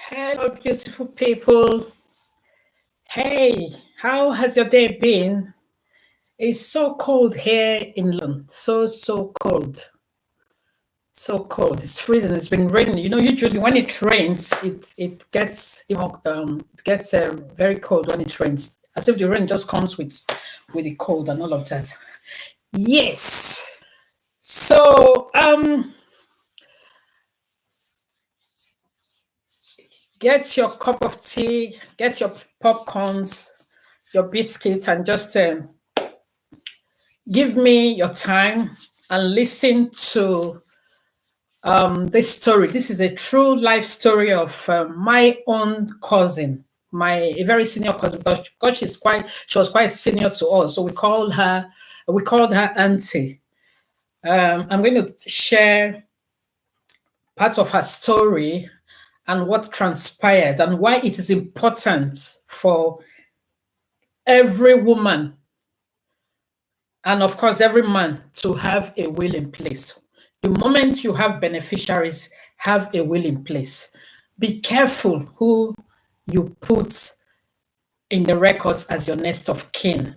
Hello, beautiful people. Hey, how has your day been? It's so cold here in London. So cold. So cold. It's freezing. It's been raining. You know, usually when it rains, it gets very cold when it rains. As if the rain just comes with the cold and all of that. Yes. So get your cup of tea, get your popcorns, your biscuits, and just give me your time and listen to this story. This is a true life story of my own cousin, a very senior cousin, because she was quite senior to us. So we called her Auntie. I'm going to share part of her story and what transpired and why it is important for every woman and of course every man to have a will in place. The moment you have beneficiaries, have a will in place. Be careful who you put in the records as your next of kin.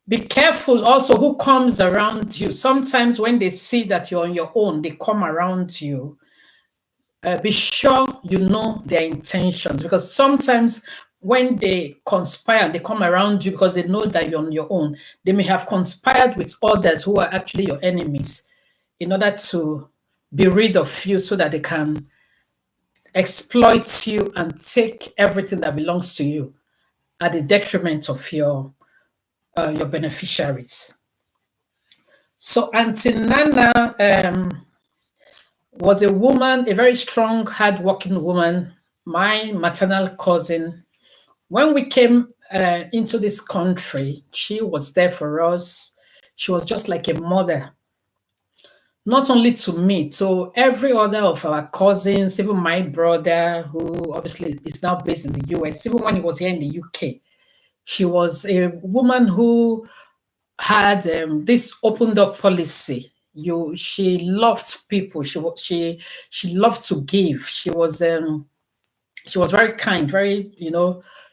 Be careful also who comes around you. Sometimes when they see that you're on your own, they come around you. Be sure you know their intentions, because sometimes when they conspire, they come around you because they know that you're on your own. They may have conspired with others who are actually your enemies in order to be rid of you so that they can exploit you and take everything that belongs to you at the detriment of your beneficiaries. So Auntie Nana was a woman, a very strong, hardworking woman, my maternal cousin. When we came into this country, she was there for us. She was just like a mother, not only to me, so every other of our cousins, even my brother, who obviously is now based in the US, even when he was here in the UK, she was a woman who had this opened up policy. She loved people. She loved to give. She was very kind, very,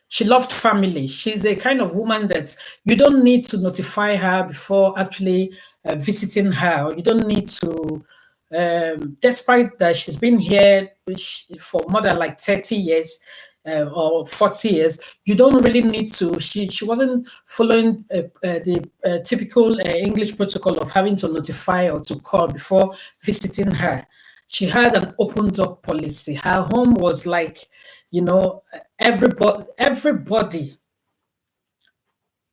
she loved family. She's a kind of woman that you don't need to notify her before actually visiting her. You don't need to, despite that she's been here for more than like 30 years, or 40 years, you don't really need to. She wasn't following the typical English protocol of having to notify or to call before visiting her. She had an opened up policy. Her home was like, everybody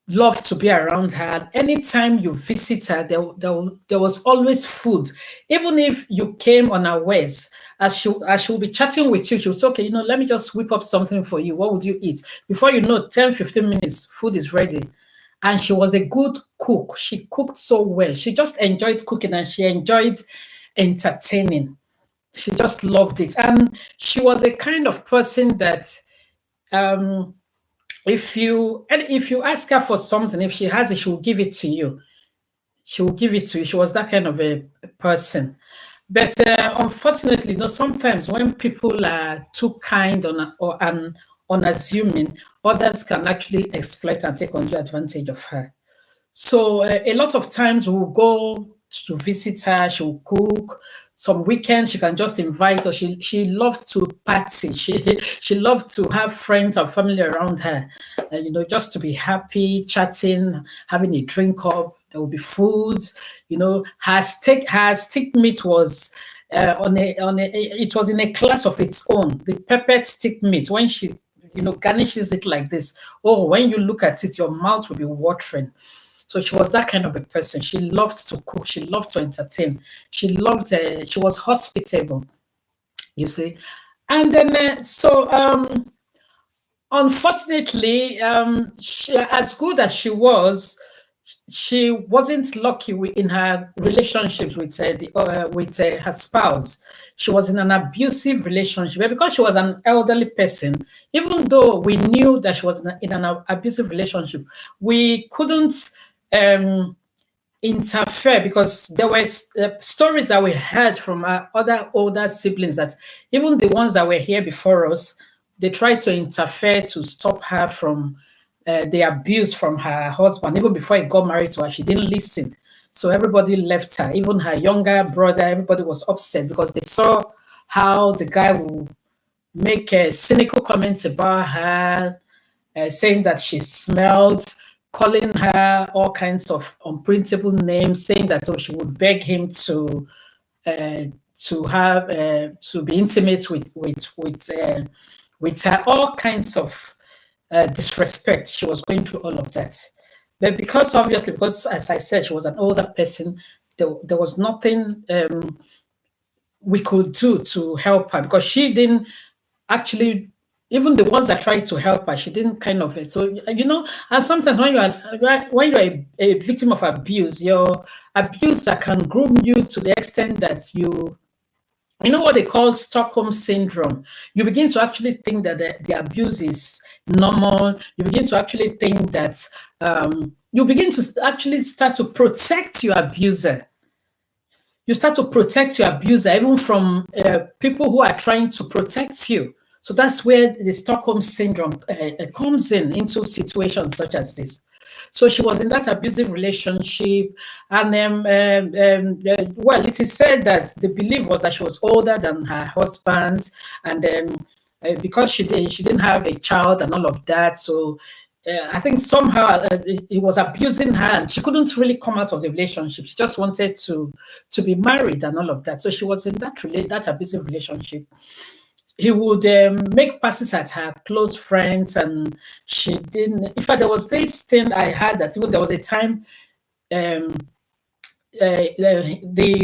loved to be around her. And anytime you visit her, there was always food. Even if you came unawares, as she will be chatting with you, she would say, okay, let me just whip up something for you. What would you eat? Before you know, 10, 15 minutes, food is ready. And she was a good cook. She cooked so well. She just enjoyed cooking and she enjoyed entertaining. She just loved it. And she was a kind of person that if you ask her for something, if she has it, she will give it to you. She will give it to you. She was that kind of a person. But unfortunately, sometimes when people are too kind or unassuming, others can actually exploit and take undue advantage of her. So a lot of times we'll go to visit her. She'll cook. Some weekends she can just invite us. She loved to party. She loved to have friends and family around her. Just to be happy, chatting, having a drink up. There will be food. Her stick meat was it was in a class of its own. The peppered stick meat, when she garnishes it like this, when you look at it, your mouth will be watering. So she was that kind of a person. She loved to cook. She loved to entertain. She was hospitable, you see. And then, unfortunately, as good as she wasn't lucky in her relationships with her spouse. She was in an abusive relationship. But because she was an elderly person, even though we knew that she was in an abusive relationship, we couldn't interfere, because there were stories that we heard from our other older siblings that even the ones that were here before us, they tried to interfere to stop her from the abuse from her husband. Even before he got married to her, she didn't listen. So everybody left her. Even her younger brother, everybody was upset because they saw how the guy would make cynical comments about her, saying that she smelled, calling her all kinds of unprintable names, saying that she would beg him to have to be intimate with her, all kinds of disrespect. She was going through all of that. But because as I said, she was an older person, there was nothing we could do to help her, because she didn't actually, even the ones that tried to help her, she didn't kind of. So, and sometimes when you're a victim of abuse, your abuser can groom you to the extent that you know what they call Stockholm syndrome. You begin to actually think that the abuse is normal. You begin to actually think that you begin to actually start to protect your abuser. You start to protect your abuser, even from people who are trying to protect you. So that's where the Stockholm syndrome comes into situations such as this. So she was in that abusive relationship, and well, it is said that the belief was that she was older than her husband, and because she didn't have a child and all of that, so I think somehow he was abusing her, and she couldn't really come out of the relationship. She just wanted to be married and all of that. So she was in that abusive relationship. He would make passes at her close friends, and she didn't. In fact, there was this thing I had that even there was a time the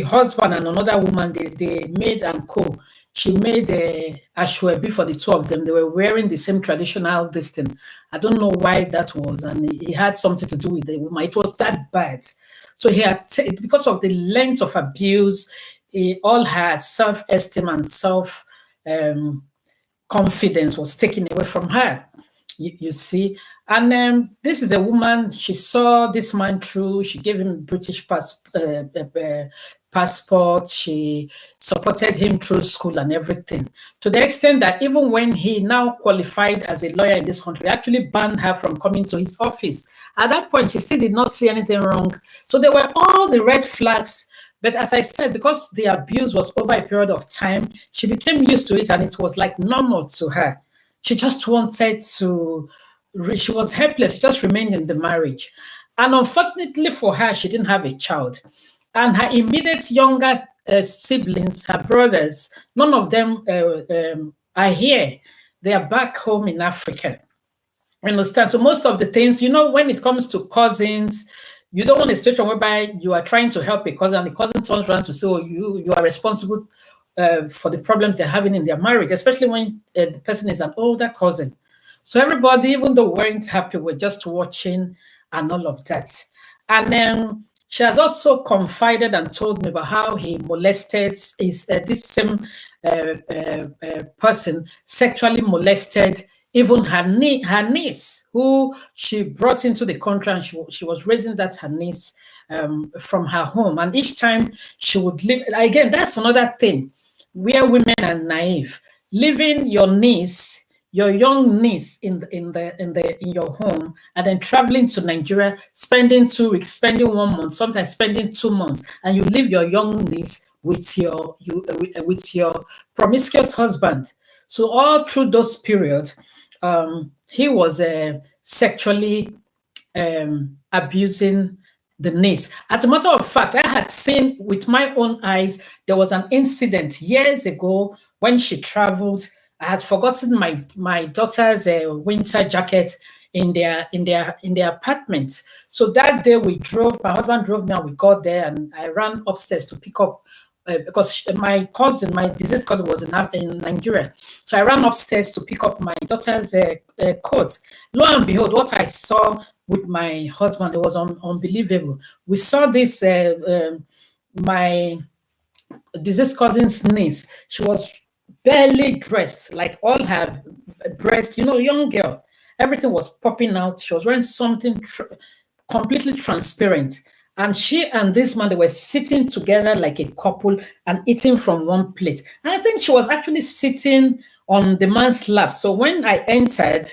husband and another woman, they made and co. She made a ashwebi for the two of them. They were wearing the same traditional this thing. I don't know why that was, and it had something to do with the woman. It was that bad. So he had, because of the length of abuse, all her self-esteem and confidence was taken away from her. You see, and this is a woman. She saw this man through. She gave him British passport. She supported him through school and everything, to the extent that even when he now qualified as a lawyer in this country, actually banned her from coming to his office. At that point, she still did not see anything wrong. So there were all the red flags. But as I said, because the abuse was over a period of time, she became used to it, and it was like normal to her. She just wanted to, she was helpless, she just remained in the marriage. And unfortunately for her, she didn't have a child. And her immediate younger siblings, her brothers, none of them are here. They are back home in Africa. You understand? So most of the things, when it comes to cousins, you don't want a situation whereby you are trying to help a cousin, and the cousin turns around to say, oh, you are responsible for the problems they're having in their marriage, especially when the person is an older cousin. So everybody, even though we weren't happy, we're just watching and all of that. And then she has also confided and told me about how he molested this same person, sexually molested even her niece, who she brought into the country, and she was raising her niece from her home. And each time she would leave, again, that's another thing where women are naive. Leaving your niece, your young niece in your home, and then traveling to Nigeria, spending 2 weeks, spending 1 month, sometimes spending 2 months, and you leave your young niece with your promiscuous husband. So all through those periods, he was sexually abusing the niece. As a matter of fact, I had seen with my own eyes, there was an incident years ago when she traveled. I had forgotten my daughter's winter jacket in their apartment. So that day my husband drove me, and we got there, and I ran upstairs to pick up because my deceased cousin was in Nigeria. So I ran upstairs to pick up my daughter's coat. Lo and behold, what I saw with my husband, it was unbelievable. We saw this, my deceased cousin's niece. She was barely dressed, like all her breasts, young girl. Everything was popping out. She was wearing something completely transparent. And she and this man, they were sitting together like a couple and eating from one plate. And I think she was actually sitting on the man's lap. So when I entered,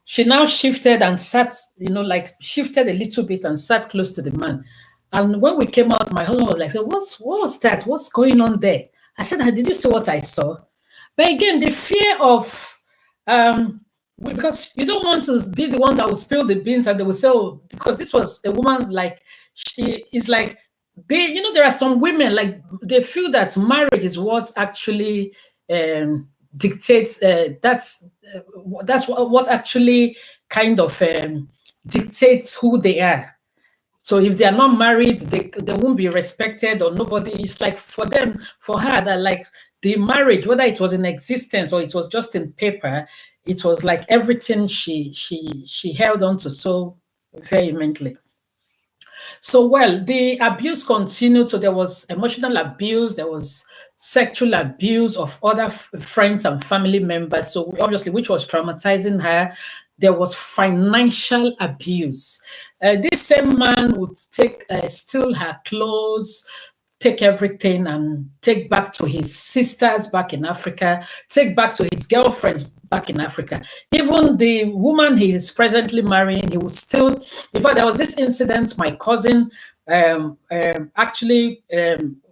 she now shifted and sat, like shifted a little bit and sat close to the man. And when we came out, my husband was like, so what was that? What's going on there? I said, did you see what I saw? But again, the fear of, because you don't want to be the one that will spill the beans and they will say, oh, because this was a woman, like, she is like, there are some women, like, they feel that marriage is what actually dictates, that's what actually kind of dictates who they are. So if they are not married, they won't be respected or nobody. It's like for them, for her, that like the marriage, whether it was in existence or it was just in paper, it was like everything she held on to so vehemently. So, well, the abuse continued. So there was emotional abuse, there was sexual abuse of other friends and family members. So obviously, which was traumatizing her. There was financial abuse. This same man would steal her clothes, take everything and take back to his sisters back in Africa, take back to his girlfriends back in Africa. Even the woman he is presently marrying, he would still, in fact, there was this incident, my cousin actually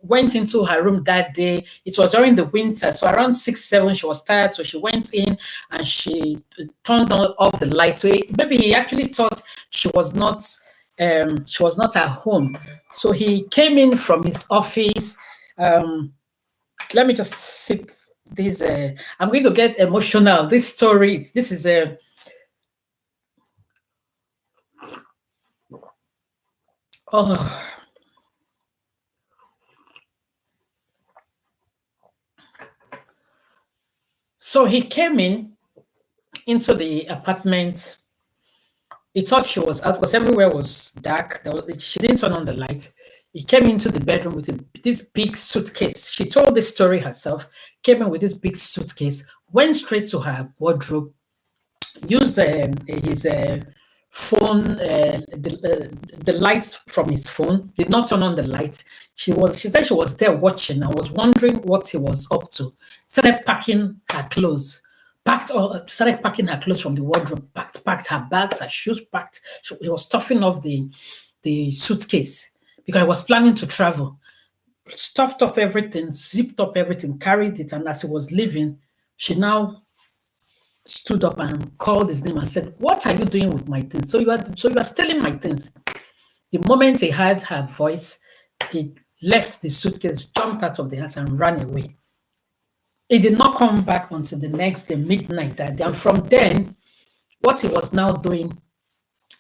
went into her room that day. It was during the winter, so around 6, 7, she was tired, so she went in and she turned off the light. So maybe he actually thought she was not at home. So he came in from his office. Let me just sip this. I'm going to get emotional. This story, this is a. Oh. So he came into the apartment. He thought she was out because everywhere was dark. She didn't turn on the light. He came into the bedroom with this big suitcase. She told this story herself. Came in with this big suitcase, went straight to her wardrobe, used his phone, the lights from his phone, did not turn on the light. She said she was there watching and was wondering what he was up to. Started packing her clothes. Started packing her clothes from the wardrobe, packed her bags, her shoes, packed. He was stuffing off the suitcase because I was planning to travel. Stuffed up everything, zipped up everything, carried it, and as he was leaving, she now stood up and called his name and said, "What are you doing with my things? So you are stealing my things." The moment he heard her voice, he left the suitcase, jumped out of the house, and ran away. He did not come back until the next day, midnight that day. And from then, what he was now doing,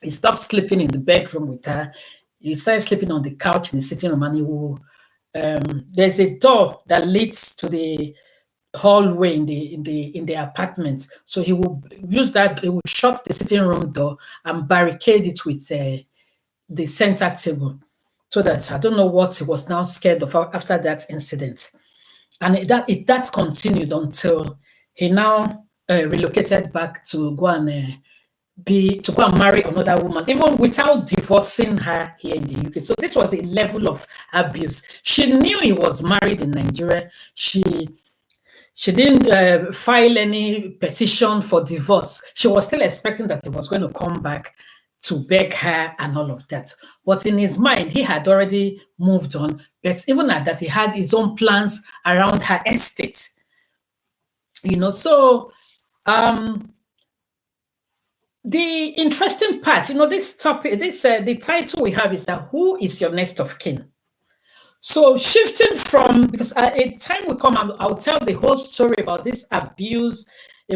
he stopped sleeping in the bedroom with her. He started sleeping on the couch in the sitting room, and he will. There's a door that leads to the hallway in the apartment. So he will use that. He will shut the sitting room door and barricade it with the center table, so that I don't know what he was now scared of after that incident. And that continued until he now relocated back to go and marry another woman, even without divorcing her here in the UK. So this was the level of abuse. She knew he was married in Nigeria. She didn't file any petition for divorce. She was still expecting that he was going to come back to beg her and all of that. But in his mind, he had already moved on. But even at that, he had his own plans around her estate. So the interesting part, this topic, the title we have is that who is your next of kin? So shifting from, because a time will come, I'll tell the whole story about this abuse,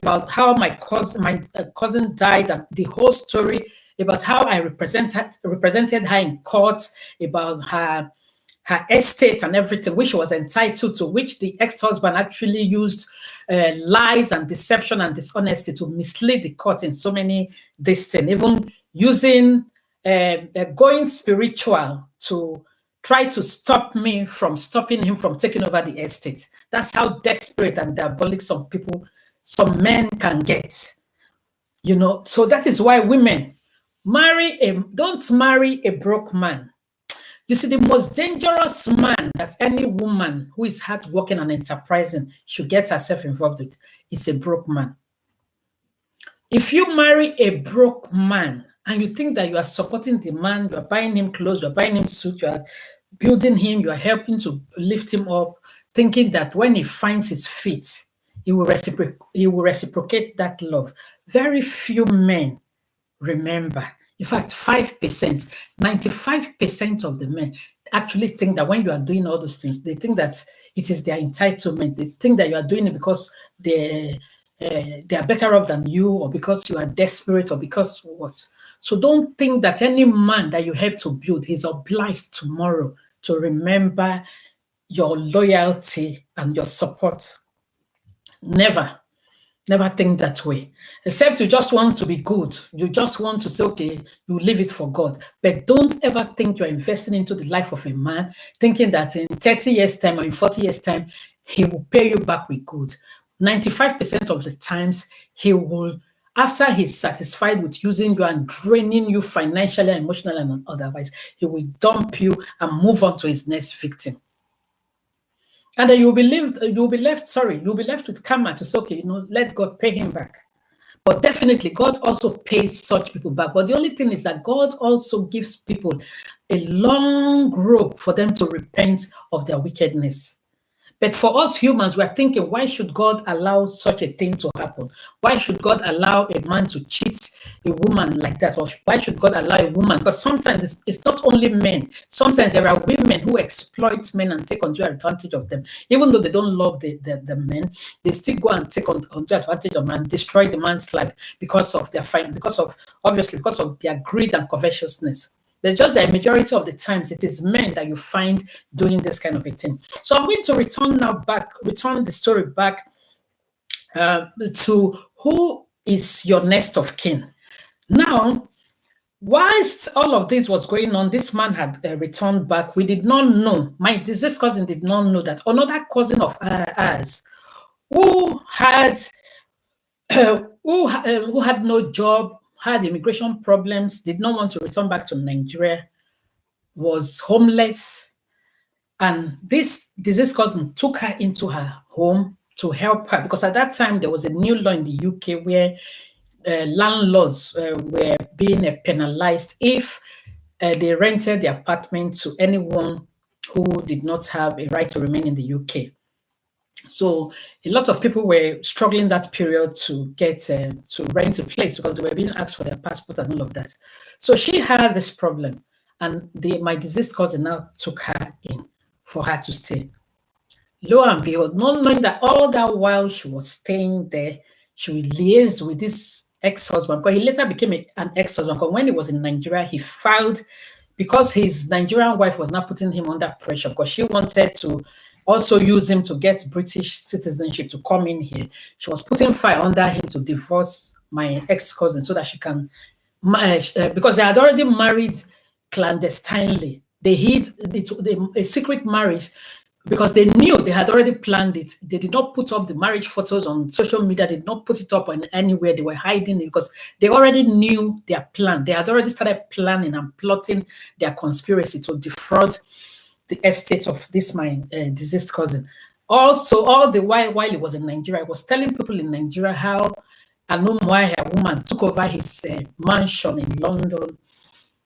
about how my cousin died, and the whole story about how I represented her in court, about her estate and everything, which she was entitled to, which the ex-husband actually used lies and deception and dishonesty to mislead the court in so many things, even using going spiritual to try to stopping him from taking over the estate. That's how desperate and diabolic some men can get. So that is why women, Don't marry a broke man. You see, the most dangerous man that any woman who is hardworking and enterprising should get herself involved with is a broke man. If you marry a broke man and you think that you are supporting the man, you are buying him clothes, you are buying him suit, you are building him, you are helping to lift him up, thinking that when he finds his feet, he will reciprocate that love. Very few men remember. In fact, 5%, 95% of the men actually think that when you are doing all those things, they think that it is their entitlement. They think that you are doing it because they are better off than you, or because you are desperate, or because what. So don't think that any man that you help to build is obliged tomorrow to remember your loyalty and your support. Never. Never think that way. Except you just want to be good. You just want to say, okay, you leave it for God. But don't ever think you're investing into the life of a man, thinking that in 30 years' time or in 40 years' time, he will pay you back with good. 95% of the times, he will, after he's satisfied with using you and draining you financially, emotionally, and otherwise, he will dump you and move on to his next victim. And then you'll be left with karma to say, okay, let God pay him back. But definitely, God also pays such people back. But the only thing is that God also gives people a long rope for them to repent of their wickedness. But for us humans, we're thinking, why should God allow such a thing to happen? Why should God allow a man to cheat a woman like that? Or why should God allow a woman? Because sometimes it's not only men. Sometimes there are women who exploit men and take undue advantage of them. Even though they don't love the men, they still go and take undue advantage of man, destroy the man's life because of their because of their greed and covetousness. There's just that majority of the times it is men that you find doing this kind of a thing. So I'm going to return the story back to who is your next of kin. Now, whilst all of this was going on, this man had returned back. We did not know, my deceased cousin did not know that another cousin of ours who had no job, had immigration problems, did not want to return back to Nigeria, was homeless. And this deceased cousin took her into her home to help her, because at that time there was a new law in the UK where landlords were being penalized if they rented the apartment to anyone who did not have a right to remain in the UK. So a lot of people were struggling that period to get to rent a place because they were being asked for their passport and all of that. So she had this problem, and my deceased cousin now took her in for her to stay. Lo and behold, not knowing that all that while she was staying there, she liaised with this ex-husband, because he later became an ex-husband. Because when he was in Nigeria, he filed, because his Nigerian wife was not putting him under pressure, because she wanted to also use him to get British citizenship to come in here. She was putting fire under him to divorce my ex-cousin so that she can, because they had already married clandestinely. They hid a secret marriage because they knew they had already planned it. They did not put up the marriage photos on social media. They did not put it up on anywhere. They were hiding it because they already knew their plan. They had already started planning and plotting their conspiracy to defraud the estate of this my deceased cousin. Also, all the while he was in Nigeria, I was telling people in Nigeria how an Umuahia woman took over his mansion in London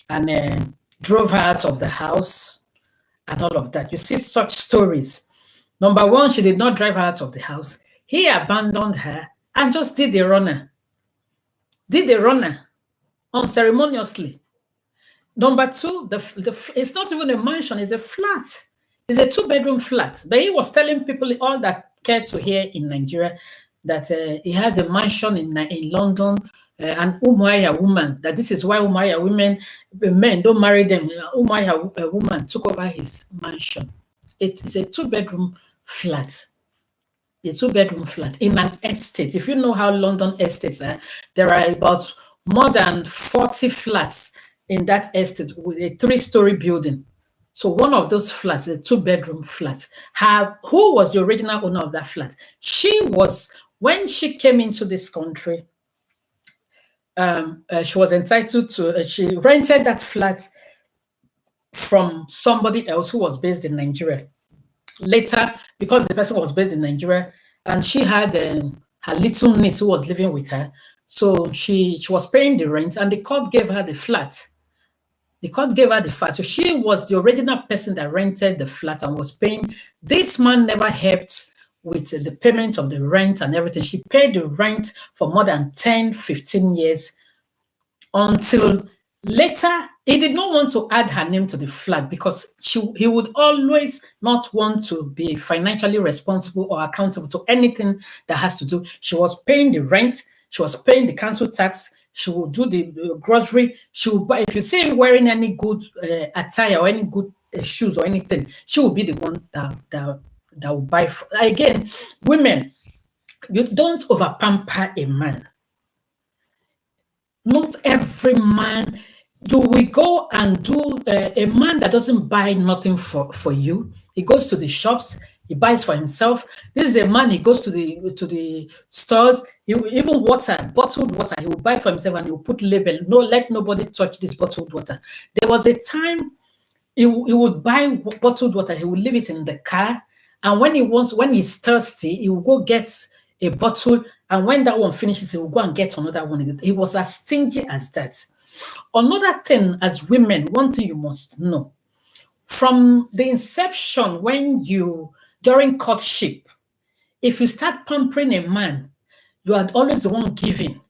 and drove her out of the house and all of that. You see such stories. Number one, she did not drive her out of the house. He abandoned her and just did the runner. Unceremoniously. Number two, it's not even a mansion, it's a flat. It's a 2-bedroom flat. But he was telling people, all that care to hear in Nigeria, that he had a mansion in London, an Umuahia woman, that this is why Umuahia men don't marry them. Umuahia woman took over his mansion. It is a 2-bedroom flat. A 2-bedroom flat in an estate. If you know how London estates are, there are about more than 40 flats in that estate with a 3-story building. So one of those flats, a 2-bedroom flat, who was the original owner of that flat? She was, when she came into this country, she was entitled to, she rented that flat from somebody else who was based in Nigeria. Later, because the person was based in Nigeria and she had her little niece who was living with her, so she was paying the rent and the court gave her the flat. The court gave her the flat. So she was the original person that rented the flat and was paying. This man never helped with the payment of the rent and everything. She paid the rent for more than 10, 15 years until later. He did not want to add her name to the flat because he would always not want to be financially responsible or accountable to anything that has to do. She was paying the rent. She was paying the council tax. She would do the grocery. She would buy. If you see him wearing any good attire or any good shoes or anything, she will be the one that will buy. Again, women, you don't over pamper a man. Not every man. You will go and do a man that doesn't buy nothing for you. He goes to the shops. He buys for himself. This is a man. He goes to the stores. He will, even water, bottled water, he will buy for himself and he will put label. No, let nobody touch this bottled water. There was a time he would buy bottled water. He would leave it in the car, and when he's thirsty, he will go get a bottle. And when that one finishes, he will go and get another one. He was as stingy as that. Another thing, as women, one thing you must know from the inception, during courtship, if you start pampering a man, you are always the one giving.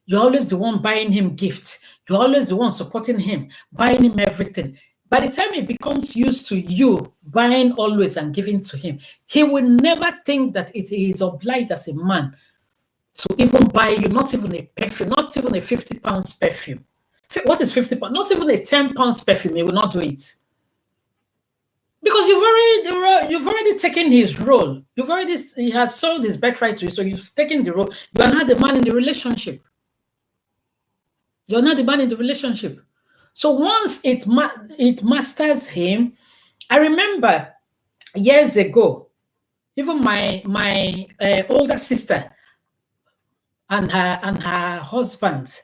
You're always the one buying him gifts. You're always the one supporting him, buying him everything. By the time he becomes used to you buying always and giving to him, he will never think that it is obliged as a man to even buy you, not even a perfume, not even a 50 pounds perfume. What is 50 pounds? Not even a 10 pounds perfume, he will not do it. Because you've already taken his role. He has sold his birthright to you, so you've taken the role. You are not the man in the relationship. You're not the man in the relationship. So once it masters him, I remember years ago, even my older sister and her husband,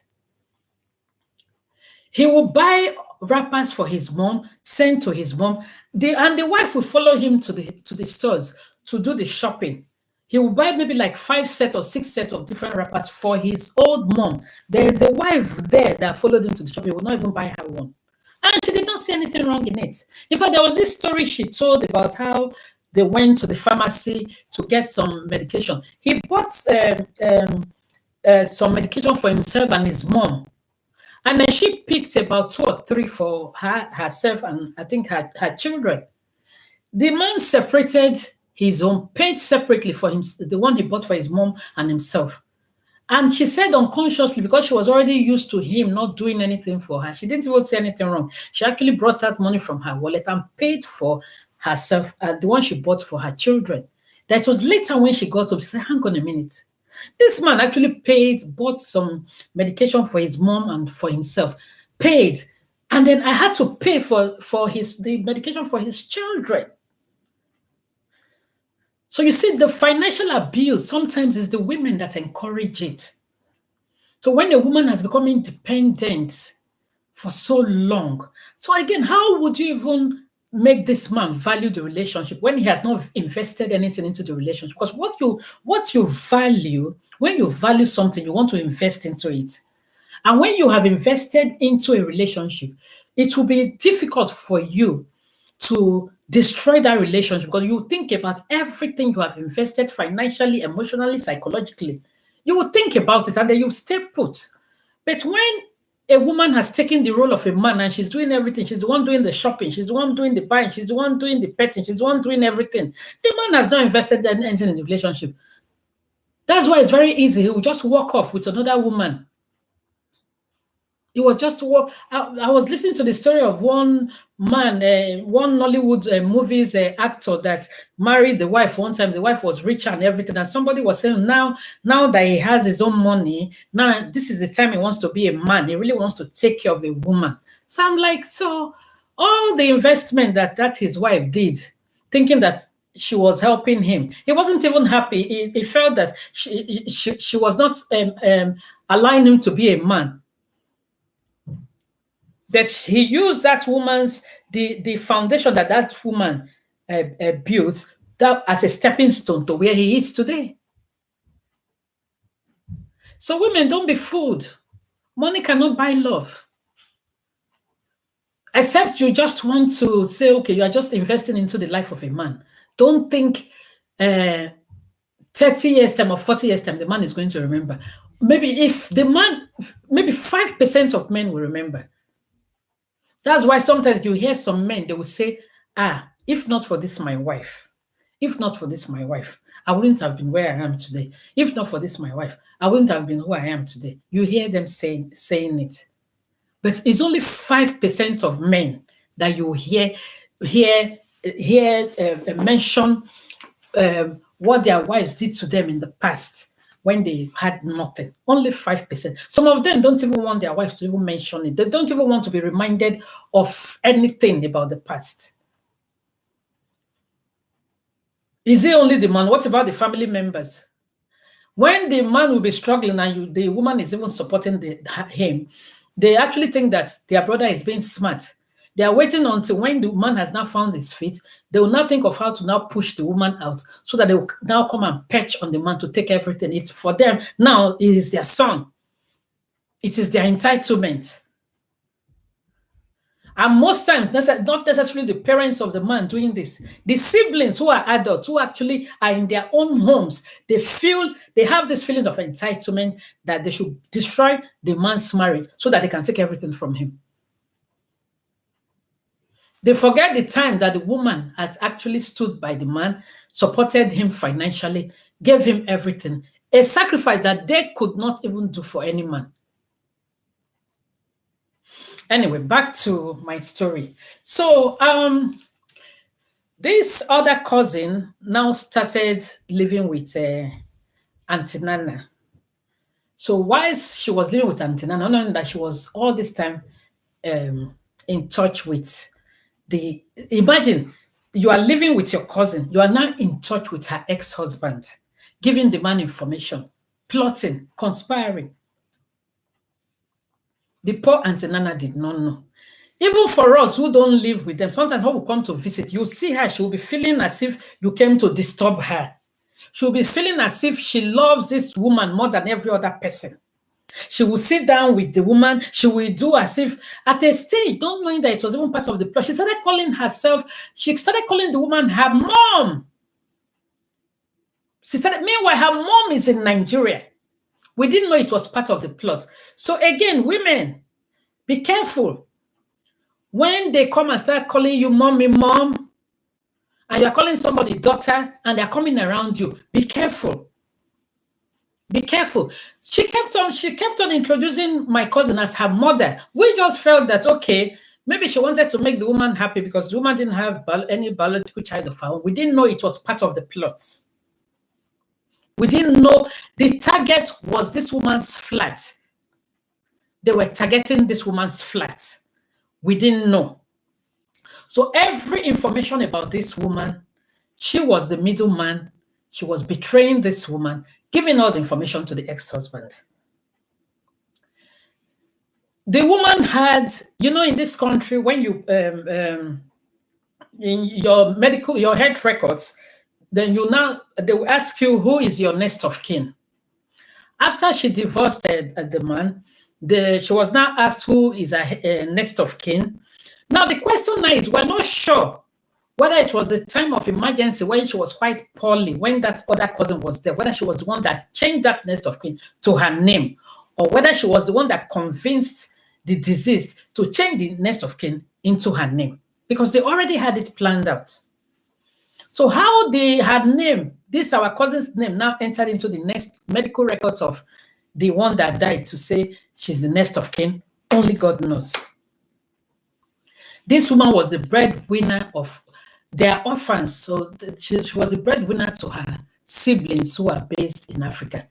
he will buy wrappers for his mom, send to his mom. And the wife will follow him to the stores to do the shopping. He will buy maybe like 5 sets or 6 sets of different wrappers for his old mom. The wife there that followed him to the shopping will not even buy her one. And she did not see anything wrong in it. In fact, there was this story she told about how they went to the pharmacy to get some medication. He bought some medication for himself and his mom. And then she picked about 2 or 3 for herself and I think her children. The man separated his own, paid separately for him, the one he bought for his mom and himself. And she said unconsciously, because she was already used to him not doing anything for her, she didn't even say anything wrong. She actually brought out money from her wallet and paid for herself and the one she bought for her children. That was later when she got up, she said, hang on a minute. This man actually bought some medication for his mom and for himself, paid, and then I had to pay for the medication for his children. So you see, the financial abuse sometimes is the women that encourage it. So when a woman has become independent for so long, so again, how would you even make this man value the relationship when he has not invested anything into the relationship? Because what you value, when you value something, you want to invest into it. And when you have invested into a relationship, it will be difficult for you to destroy that relationship because you think about everything you have invested financially, emotionally, psychologically. You will think about it and then you stay put. But when a woman has taken the role of a man and she's doing everything, she's the one doing the shopping, she's the one doing the buying, she's the one doing the petting, she's the one doing everything. The man has not invested anything in the relationship. That's why it's very easy. He will just walk off with another woman. It was just walk. I was listening to the story of one man, one Nollywood movies actor that married the wife one time. The wife was rich and everything, and somebody was saying now that he has his own money, now this is the time he wants to be a man. He really wants to take care of a woman. So I'm like, so all the investment that his wife did, thinking that she was helping him. He wasn't even happy. He felt that she was not allowing him to be a man. That he used that woman's, the foundation that that woman built, that as a stepping stone to where he is today. So women, don't be fooled. Money cannot buy love. Except you just want to say, okay, you are just investing into the life of a man. Don't think 30 years time or 40 years time, the man is going to remember. Maybe if the man, maybe 5% of men will remember. That's why sometimes you hear some men, they will say, if not for this, my wife, if not for this, my wife, I wouldn't have been where I am today. If not for this, my wife, I wouldn't have been who I am today. You hear them saying it. But it's only 5% of men that you hear mention what their wives did to them in the past when they had nothing. Only 5%. Some of them don't even want their wives to even mention it. They don't even want to be reminded of anything about the past. Is it only the man? What about the family members? When the man will be struggling and the woman is even supporting him, they actually think that their brother is being smart. They are waiting until when the man has now found his feet, they will now think of how to now push the woman out so that they will now come and perch on the man to take everything. It's for them. Now it is their son. It is their entitlement. And most times, not necessarily the parents of the man doing this. The siblings who are adults, who actually are in their own homes, they have this feeling of entitlement that they should destroy the man's marriage so that they can take everything from him. They forget the time that the woman has actually stood by the man, supported him financially, gave him everything, a sacrifice that they could not even do for any man. Anyway, back to my story. So this other cousin now started living with Auntie Nana. So while she was living with Auntie Nana, knowing that she was all this time in touch with imagine you are living with your cousin, you are now in touch with her ex-husband, giving the man information, plotting, conspiring. The poor Auntie Nana did not know. Even for us who don't live with them, sometimes when we come to visit, you see her, she will be feeling as if you came to disturb her. She'll be feeling as if she loves this woman more than every other person. She will sit down with the woman. She will do as if at a stage, not knowing that it was even part of the plot, she started calling the woman her mom. Meanwhile, her mom is in Nigeria. We didn't know it was part of the plot. So again, women, be careful. When they come and start calling you mommy, mom, and you're calling somebody daughter, and they're coming around you, be careful. Be careful. She kept on introducing my cousin as her mother. We just felt that, okay, maybe she wanted to make the woman happy because the woman didn't have any biological child of her own. We didn't know it was part of the plot. We didn't know the target was this woman's flat. They were targeting this woman's flat. We didn't know. So every information about this woman, she was the middleman. She was betraying this woman, giving all the information to the ex-husband. The woman had, in this country, when you in your health records, then they will ask you who is your next of kin. After she divorced the man, she was now asked who is her next of kin. Now the question now is, we're not sure whether it was the time of emergency when she was quite poorly, when that other cousin was there, whether she was the one that changed that next of kin to her name, or whether she was the one that convinced the deceased to change the next of kin into her name, because they already had it planned out. So how her name, our cousin's name, now entered into the next medical records of the one that died to say she's the next of kin, only God knows. This woman was the breadwinner of their orphans. So she was the breadwinner to her siblings who are based in Africa.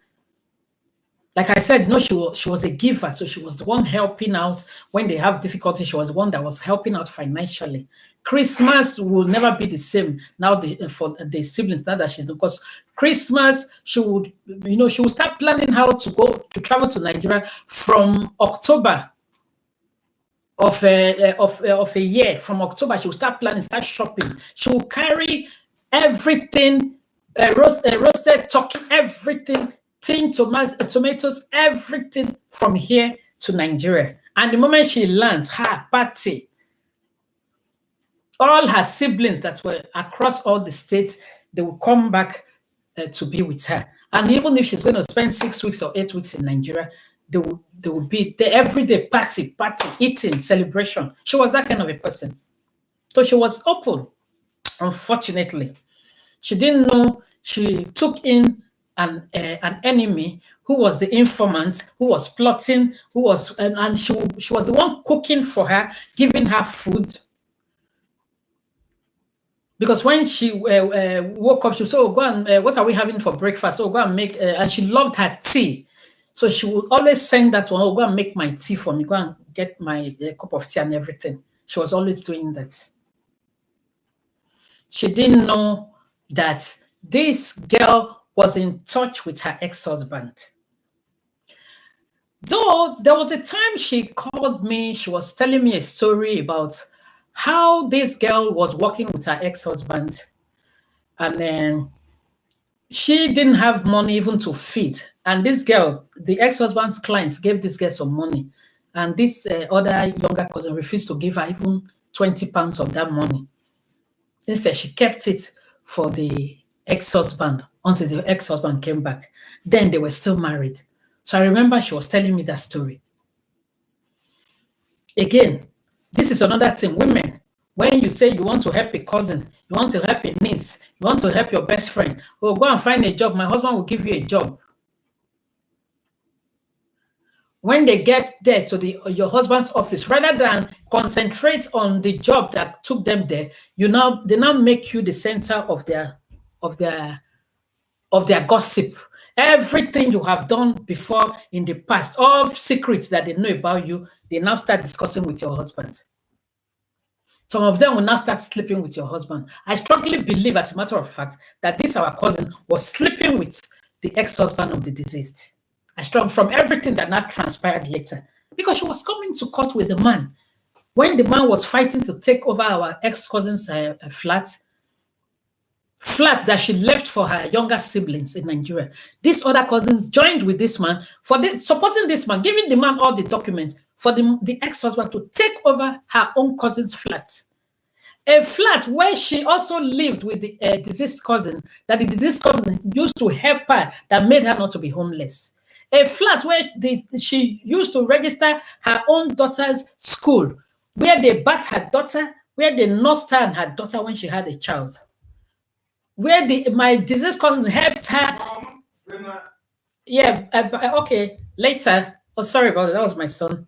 Like I said, she was a giver. So she was the one helping out when they have difficulty. She was the one that was helping out financially. Christmas will never be the same now for the siblings now that she's, because Christmas she would, she would start planning how to travel to Nigeria from October of a year. From October, she will start planning, start shopping. She will carry everything, roasted turkey, everything, tin, tomatoes, everything from here to Nigeria. And the moment she lands, her party, all her siblings that were across all the states, they will come back to be with her. And even if she's going to spend 6 weeks or 8 weeks in Nigeria, they will be the everyday party, eating, celebration. She was that kind of a person. So she was open. Unfortunately, she didn't know she took in an enemy who was the informant, who was plotting, and she was the one cooking for her, giving her food. Because when she woke up, she said, "Oh, go and what are we having for breakfast? Oh, go and make." And she loved her tea, so she would always send that one. "Oh, go and make my tea for me. Go and get my cup of tea and everything." She was always doing that. She didn't know that this girl was in touch with her ex-husband. Though there was a time she called me, she was telling me a story about how this girl was working with her ex-husband, and then she didn't have money even to feed. And this girl, the ex-husband's client, gave this girl some money, and this other younger cousin refused to give her even 20 pounds of that money. Instead, she kept it for the ex-husband until the ex-husband came back. Then they were still married. So I remember she was telling me that story. Again, this is another thing. Women, when you say you want to help a cousin, you want to help a niece, you want to help your best friend, oh, go and find a job. My husband will give you a job. When they get there to your husband's office, rather than concentrate on the job that took them there, they now make you the center of their gossip. Everything you have done before in the past, all secrets that they know about you, they now start discussing with your husband. Some of them will now start sleeping with your husband. I strongly believe, as a matter of fact, that this our cousin was sleeping with the ex-husband of the deceased. From everything that now transpired later, because she was coming to court with the man. When the man was fighting to take over our ex-cousin's flat that she left for her younger siblings in Nigeria, this other cousin joined with this man supporting this man, giving the man all the documents for the ex-husband to take over her own cousin's flat. A flat where she also lived with the deceased cousin, that the deceased cousin used to help her, that made her not to be homeless. A flat where she used to register her own daughter's school, where they bat her daughter, where they nursed her and her daughter when she had a child. Where my deceased cousin helped her. Yeah, okay, later. Oh, sorry about it. That was my son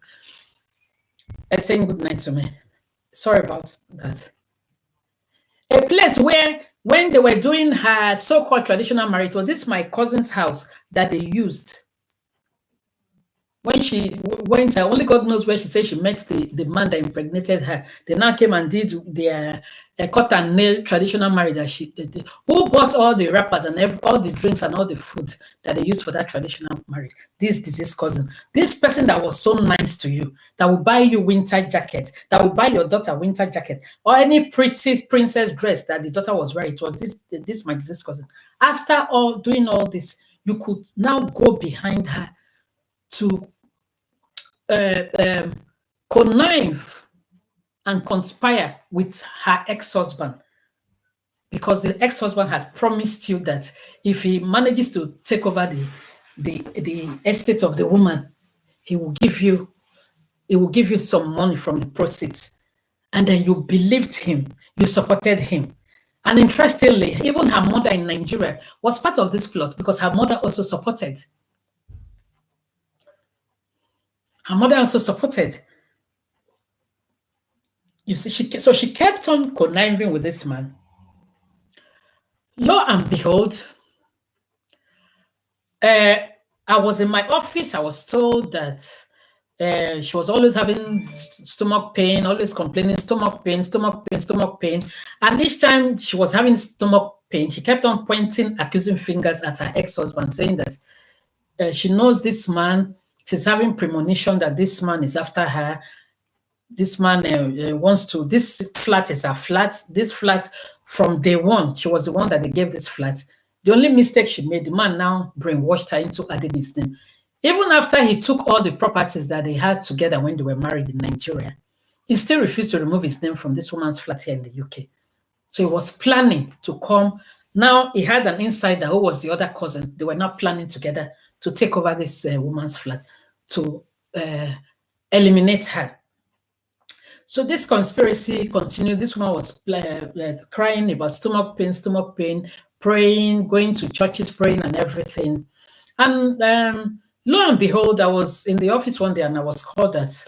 saying good night to me. Sorry about that. A place where, when they were doing her so-called traditional marriage, so this is my cousin's house that they used. When she went, only God knows where she said she met the man that impregnated her. They now came and did their cut and nail traditional marriage that she did. Who bought all the wrappers and all the drinks and all the food that they used for that traditional marriage? This deceased cousin. This person that was so nice to you, that will buy you winter jacket, that will buy your daughter winter jacket, or any pretty princess dress that the daughter was wearing. It was this my deceased cousin. After doing all this, you could now go behind her to connive and conspire with her ex-husband, because the ex-husband had promised you that if he manages to take over the estate of the woman, he will give you some money from the proceeds. And then you believed him, you supported him. And interestingly, even her mother in Nigeria was part of this plot, because her mother also supported. Her mother also supported. You see, she kept on conniving with this man. Lo and behold, I was in my office. I was told that She was always having stomach pain, always complaining, stomach pain, stomach pain, stomach pain. And each time she was having stomach pain, she kept on pointing accusing fingers at her ex-husband, saying that she knows this man, she's having premonition that this man is after her. This man wants to, this flat is a flat. This flat, from day one, she was the one that they gave this flat. The only mistake she made, the man now brainwashed her into adding his name. Even after he took all the properties that they had together when they were married in Nigeria, he still refused to remove his name from this woman's flat here in the UK. So he was planning to come. Now he had an insider who was the other cousin. They were not planning together to take over this woman's flat to eliminate her. So this conspiracy continued. This woman was crying about stomach pain, praying, going to churches, praying and everything. And lo and behold, I was in the office one day and I was called that,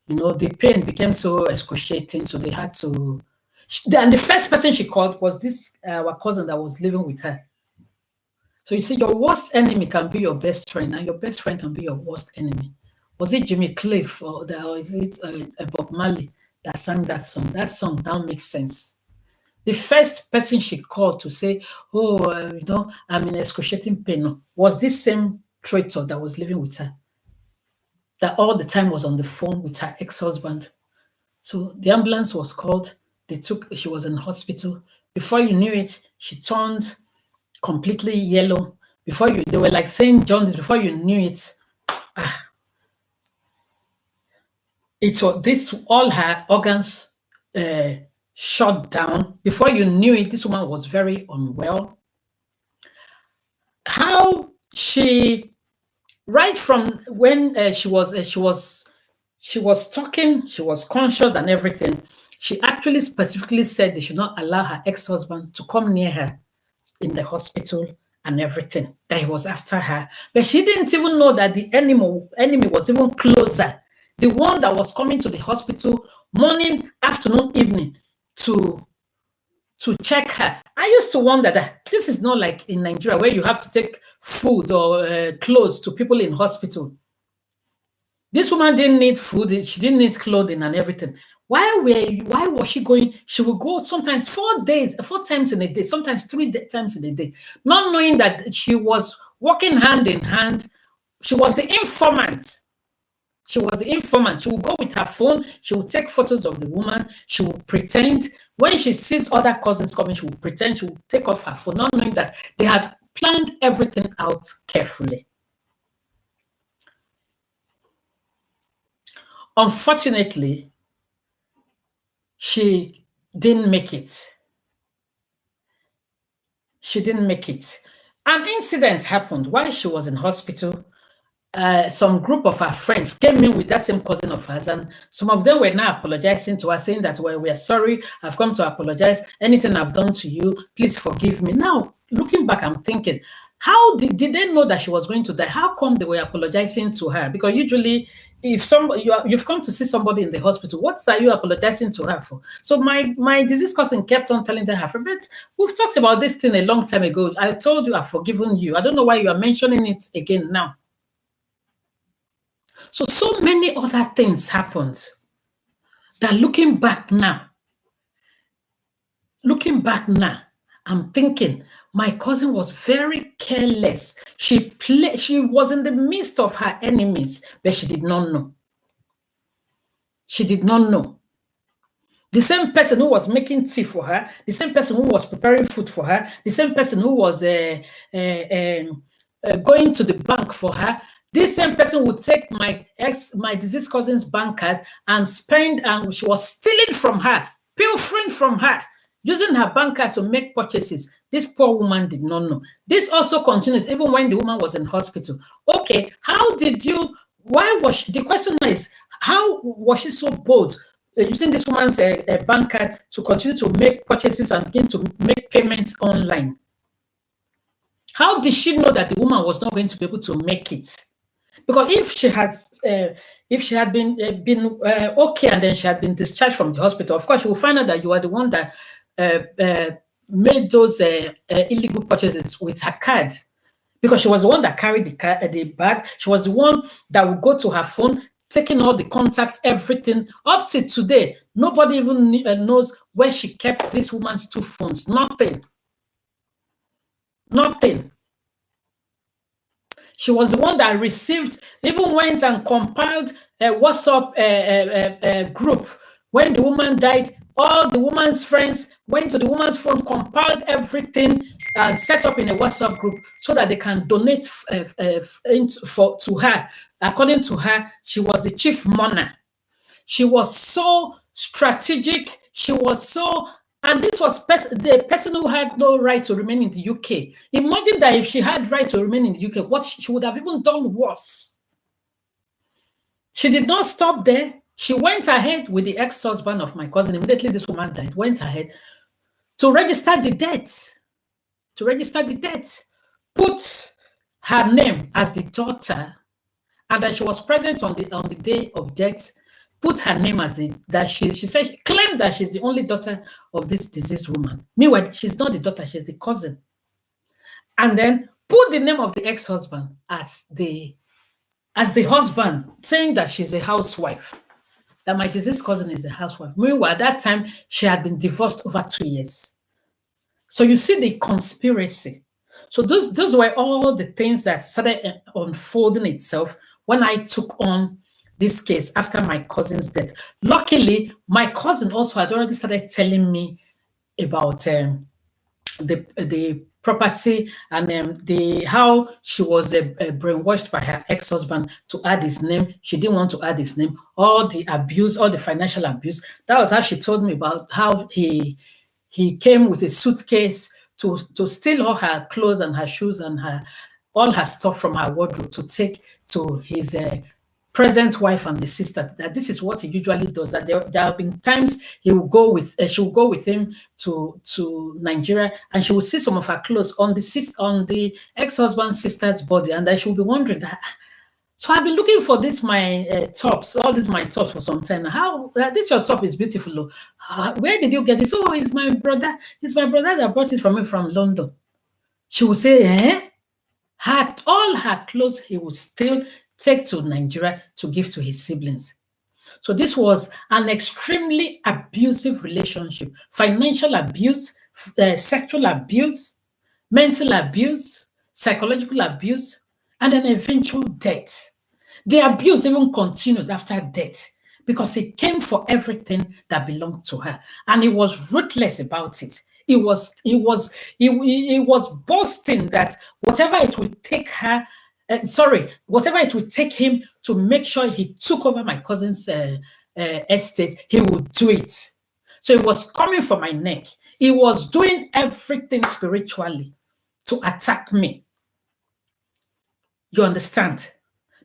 the pain became so excruciating. So they had to, and the first person she called was this, our cousin that was living with her. So you see, your worst enemy can be your best friend, and your best friend can be your worst enemy. Was it Jimmy Cliff or is it Bob Marley that sang that song? That song now makes sense. The first person she called to say, I'm in excruciating pain, was this same traitor that was living with her, that all the time was on the phone with her ex-husband. So the ambulance was called. She was in hospital. Before you knew it, she turned completely yellow. They were like saying jaundice. Before you knew it, all her organs shut down. Before you knew it, this woman was very unwell. How she, right from when she was talking, she was conscious and everything. She actually specifically said they should not allow her ex-husband to come near her in the hospital and everything, that he was after her. But she didn't even know that the enemy was even closer. The one that was coming to the hospital morning, afternoon, evening to check her. I used to wonder that this is not like in Nigeria where you have to take food or clothes to people in hospital. This woman didn't need food. She didn't need clothing and everything. Why was she going? She would go sometimes 4 times in a day, sometimes 3 times in a day, not knowing that she was working hand in hand. She was the informant. She would go with her phone. She would take photos of the woman. She would pretend. When she sees other cousins coming, she would pretend. She would take off her phone, not knowing that they had planned everything out carefully. Unfortunately, she didn't make it. An incident happened while she was in hospital. Some group of her friends came in with that same cousin of hers, and some of them were now apologizing to her, saying that, well, we are sorry, I've come to apologize. Anything I've done to you, please forgive me. Now, looking back, I'm thinking, how did they know that she was going to die? How come they were apologizing to her? Because usually, if you've come to see somebody in the hospital, what are you apologizing to her for? So my deceased cousin kept on telling her, but we've talked about this thing a long time ago. I told you I've forgiven you. I don't know why you are mentioning it again now. So many other things happened that looking back now, I'm thinking my cousin was very careless. She was in the midst of her enemies, but she did not know. The same person who was making tea for her, the same person who was preparing food for her, the same person who was going to the bank for her, this same person would take my deceased cousin's bank card and spend, and she was stealing from her, pilfering from her, using her bank card to make purchases. This poor woman did not know. This also continued even when the woman was in hospital. Okay, the question is, how was she so bold using this woman's bank card to continue to make purchases and begin to make payments online? How did she know that the woman was not going to be able to make it? Because if she had been okay and then she had been discharged from the hospital, of course she will find out that you are the one that made those illegal purchases with her card, because she was the one that carried the bag. She was the one that would go to her phone, taking all the contacts, everything. Up to today, nobody even knows where she kept this woman's 2 phones. Nothing. Nothing. She was the one that received, even went and compiled a WhatsApp group. When the woman died, all the woman's friends went to the woman's phone, compiled everything, and set up in a WhatsApp group so that they can donate to her. According to her, she was the chief mourner. She was so strategic. She was so, and this was the person who had no right to remain in the UK. Imagine that if she had right to remain in the UK, what she would have even done worse. She did not stop there. She went ahead with the ex-husband of my cousin. Immediately this woman died, went ahead to register the death. To register the death. Put her name as the daughter, and that she was present on the day of death. Put her name as she said, she claimed that she's the only daughter of this deceased woman. Meanwhile, she's not the daughter, she's the cousin. And then put the name of the ex-husband as the husband, saying that she's a housewife, that my deceased cousin is a housewife. Meanwhile, at that time, she had been divorced over 2 years. So you see the conspiracy. So those were all the things that started unfolding itself when I took on this case after my cousin's death. Luckily, my cousin also had already started telling me about the property and how she was brainwashed by her ex-husband to add his name. She didn't want to add his name. All the abuse, all the financial abuse. That was how she told me about how he came with a suitcase to steal all her clothes and her shoes and all her stuff from her wardrobe to take to his present wife and the sister. That this is what he usually does. That there have been times he will go with she will go with him to Nigeria, and she will see some of her clothes on the ex-husband's sister's body, and she will be wondering that. So I've been looking for my tops, all these my tops for some time. How this your top is beautiful. Where did you get this? Oh, it's my brother. It's my brother that brought it from me from London. She will say, all her clothes he would still take to Nigeria to give to his siblings. So this was an extremely abusive relationship. Financial abuse, sexual abuse, mental abuse, psychological abuse, and an eventual death. The abuse even continued after death because he came for everything that belonged to her, and he was ruthless about it. He was boasting that whatever it would take her, whatever it would take him to make sure he took over my cousin's estate, he would do it. So he was coming for my neck. He was doing everything spiritually to attack me. You understand?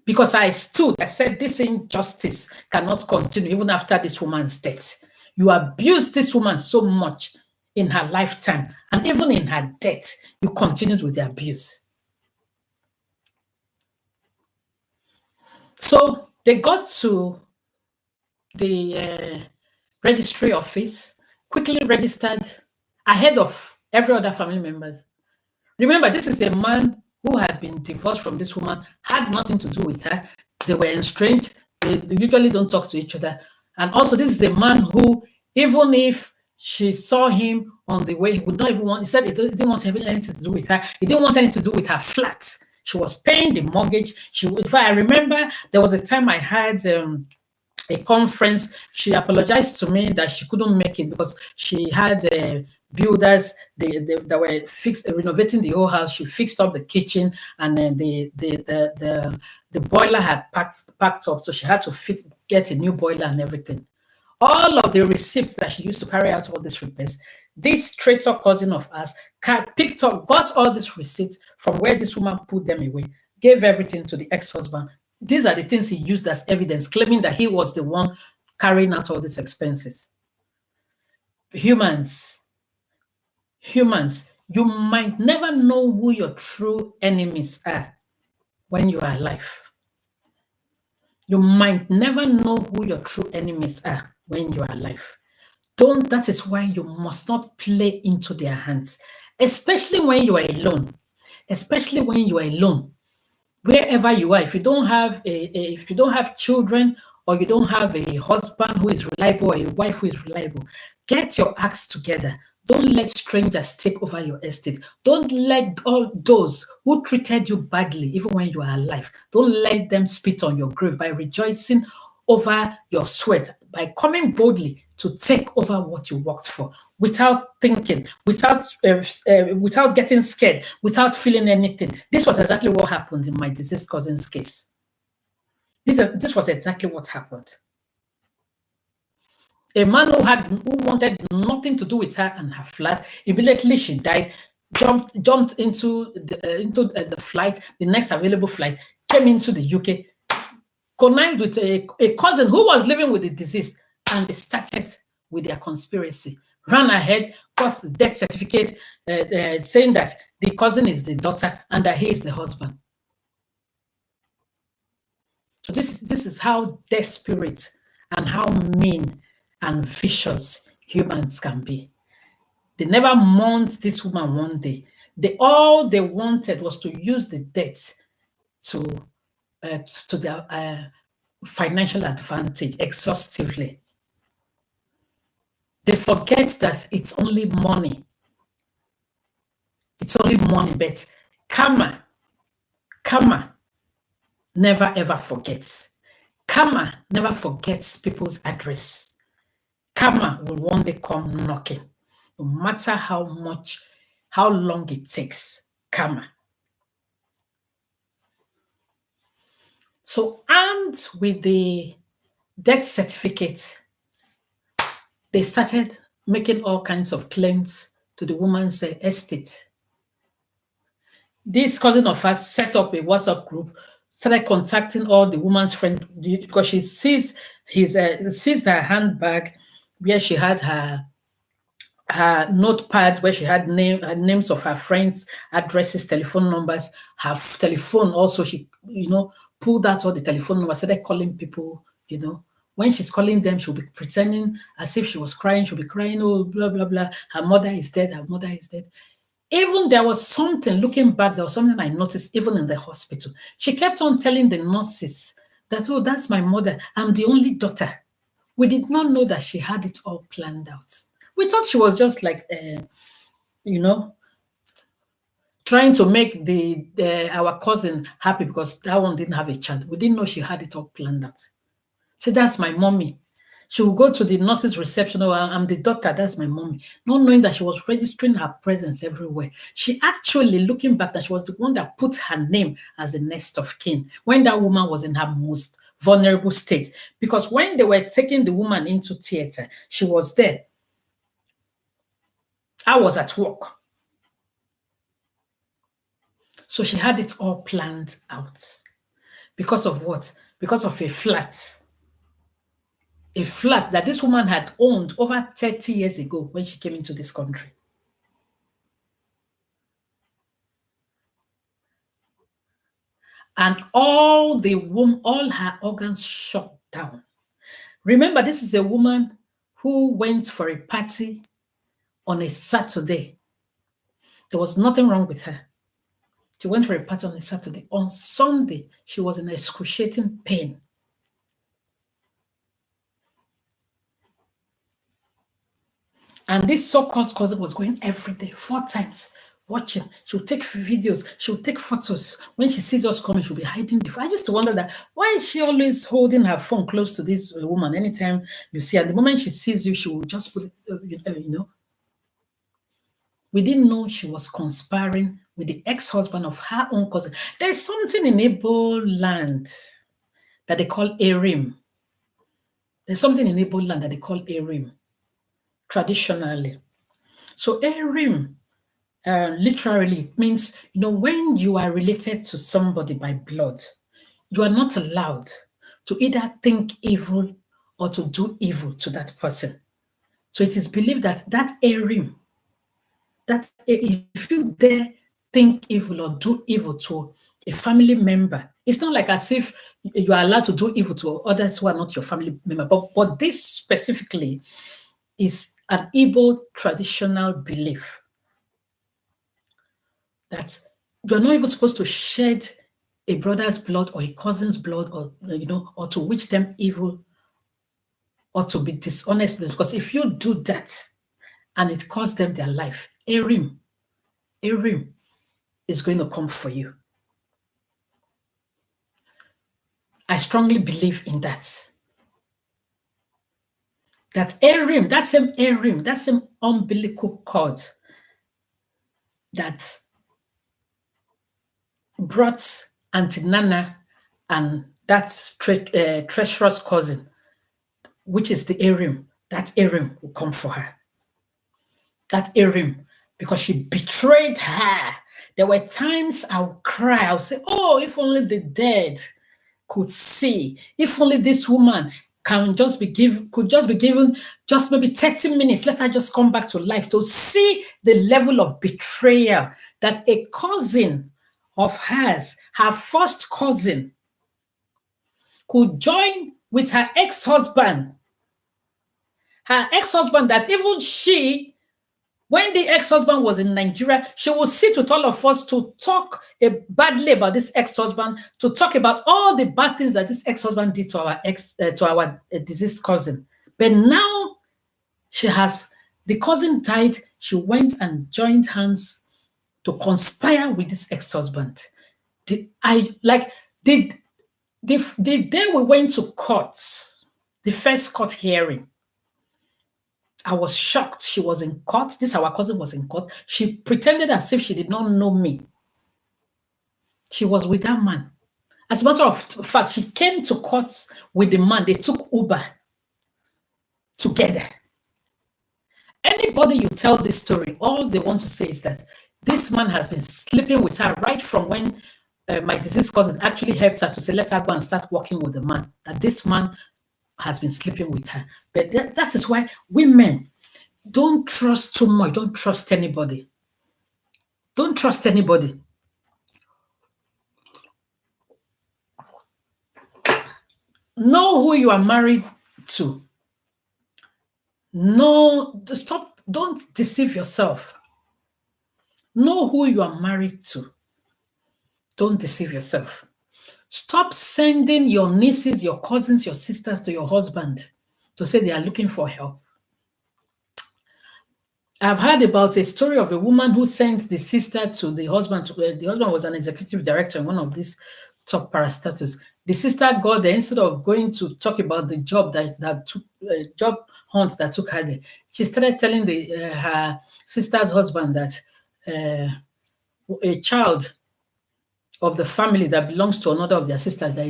Because I stood, I said, this injustice cannot continue even after this woman's death. You abused this woman so much in her lifetime, and even in her death, you continued with the abuse. So they got to the registry office, quickly registered ahead of every other family members. Remember, this is a man who had been divorced from this woman, had nothing to do with her. They were estranged. They usually don't talk to each other. And also, this is a man who, even if she saw him on the way, he would not even want, he said he didn't want to have anything to do with her. He didn't want anything to do with her flat. She was paying the mortgage. If I remember, there was a time I had a conference. She apologized to me that she couldn't make it because she had builders that were renovating the whole house. She fixed up the kitchen, and then the boiler had packed up, so she had to get a new boiler and everything. All of the receipts that she used to carry out all these repairs, this traitor cousin of ours got all these receipts from where this woman put them away, gave everything to the ex-husband. These are the things he used as evidence, claiming that he was the one carrying out all these expenses. Humans, you might never know who your true enemies are when you are alive. You might never know who your true enemies are when you are alive. That is why you must not play into their hands, especially when you are alone. Especially when you are alone. wherever you are, if you don't have if you don't have children, or you don't have a husband who is reliable, or a wife who is reliable, get your acts together. Don't let strangers take over your estate. Don't let all those who treated you badly, even when you are alive, don't let them spit on your grave by rejoicing over your sweat, by coming boldly to take over what you worked for, without thinking, without getting scared, without feeling anything. This was exactly what happened in my deceased cousin's case. This was exactly what happened. A man who wanted nothing to do with her and her flat, immediately she died, jumped into the flight, the next available flight, came into the UK, connived with a cousin who was living with the deceased, and they started with their conspiracy. Ran ahead, got the death certificate saying that the cousin is the daughter and that he is the husband. So this is how desperate and how mean and vicious humans can be. They never mourned this woman one day. All they wanted was to use the debt to their financial advantage exhaustively. They forget that it's only money. It's only money, but karma never ever forgets. Karma never forgets people's address. Karma will one day come knocking, no matter how long it takes. Karma. So, armed with the death certificate, they started making all kinds of claims to the woman's estate. This cousin of ours set up a WhatsApp group, started contacting all the woman's friends because she sees her handbag where she had her notepad, where she had names of her friends, addresses, telephone numbers, her telephone also. She pulled out all the telephone numbers, started calling people. When she's calling them, she'll be pretending as if she was crying. She'll be crying, oh, blah, blah, blah. Her mother is dead. Her mother is dead. Even there was something, looking back, there was something I noticed even in the hospital. She kept on telling the nurses that, oh, that's my mother. I'm the only daughter. We did not know that she had it all planned out. We thought she was just like, trying to make our cousin happy because that one didn't have a child. We didn't know she had it all planned out. So that's my mommy. She will go to the nurse's reception. Oh, I'm the doctor. That's my mommy. Not knowing that she was registering her presence everywhere. She actually, looking back, that she was the one that put her name as the next of kin when that woman was in her most vulnerable state. Because when they were taking the woman into theater, she was there. I was at work. So she had it all planned out. Because of what? Because of a flat. A flat that this woman had owned over 30 years ago when she came into this country. And all her organs shut down. Remember, this is a woman who went for a party on a Saturday. There was nothing wrong with her. She went for a party on a Saturday. On Sunday, she was in excruciating pain. And this so-called cousin was going every day, 4 times, watching. She'll take videos. She'll take photos. When she sees us coming, she'll be hiding. I used to wonder that, why is she always holding her phone close to this woman? Anytime you see her, the moment she sees you, she will just put it, We didn't know she was conspiring with the ex-husband of her own cousin. There's something in Igbo land that they call Erim. There's something in Igbo land that they call Erim, traditionally. So Erim, literally, it means, when you are related to somebody by blood, you are not allowed to either think evil or to do evil to that person. So it is believed that Erim, that if you dare think evil or do evil to a family member, it's not like as if you are allowed to do evil to others who are not your family member. But this specifically is an Igbo traditional belief that you're not even supposed to shed a brother's blood or a cousin's blood, or or to wish them evil, or to be dishonest. Because if you do that and it costs them their life, Arim is going to come for you. I strongly believe in that. That Arim, that same umbilical cord that brought Auntie Nana and that treacherous cousin, which is the Arim, that Arim will come for her. That Arim, because she betrayed her. There were times I would cry. I would say, oh, if only the dead could see. If only this woman could just be given just maybe 30 minutes. Let her just come back to life to see the level of betrayal that a cousin of hers, her first cousin, could join with her ex-husband. Her ex-husband that even she, when the ex-husband was in Nigeria, she would sit with all of us to talk badly about this ex-husband, to talk about all the bad things that this ex-husband did to our deceased cousin. But now the cousin died. She went and joined hands to conspire with this ex-husband. The day we went to court, the first court hearing, I was shocked. She was in court. Our cousin was in court. She pretended as if she did not know me. She was with that man. As a matter of fact, she came to court with the man. They took Uber together. Anybody you tell this story, all they want to say is that this man has been sleeping with her right from when my deceased cousin actually helped her to say, let her go and start working with the man, that this man has been sleeping with her. But that is why women, don't trust too much. Don't trust anybody. Don't trust anybody. Know who you are married to. Don't deceive yourself. Know who you are married to. Don't deceive yourself. Stop sending your nieces, your cousins, your sisters to your husband to say they are looking for help. I've heard about a story of a woman who sent the sister to the husband. The husband was an executive director in one of these top parastatals. The sister got there, instead of going to talk about the job that took job hunt that took her there, she started telling her sister's husband that a child of the family that belongs to another of their sisters, that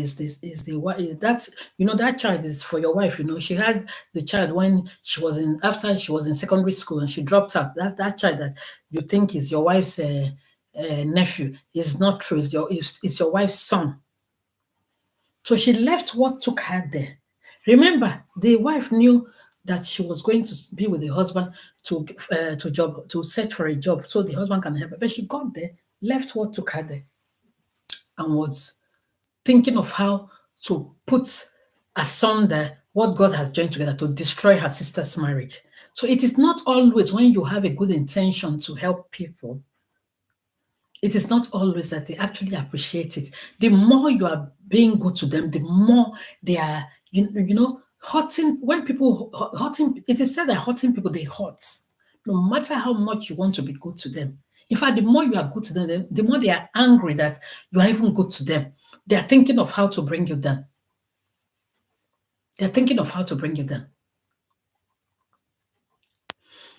child is for your wife. She had the child when after she was in secondary school and she dropped out. That child that you think is your wife's nephew is not true. It's your wife's son. So she left what took her there. Remember, the wife knew that she was going to be with the husband to search for a job so the husband can help her. But she got there, left what took her there, and was thinking of how to put asunder what God has joined together to destroy her sister's marriage. So it is not always when you have a good intention to help people, it is not always that they actually appreciate it. The more you are being good to them, the more they are, hurting. When people hurting, it is said that hurting people, they hurt. No matter how much you want to be good to them. In fact, the more you are good to them, the more they are angry that you are even good to them. They are thinking of how to bring you down. They're thinking of how to bring you down.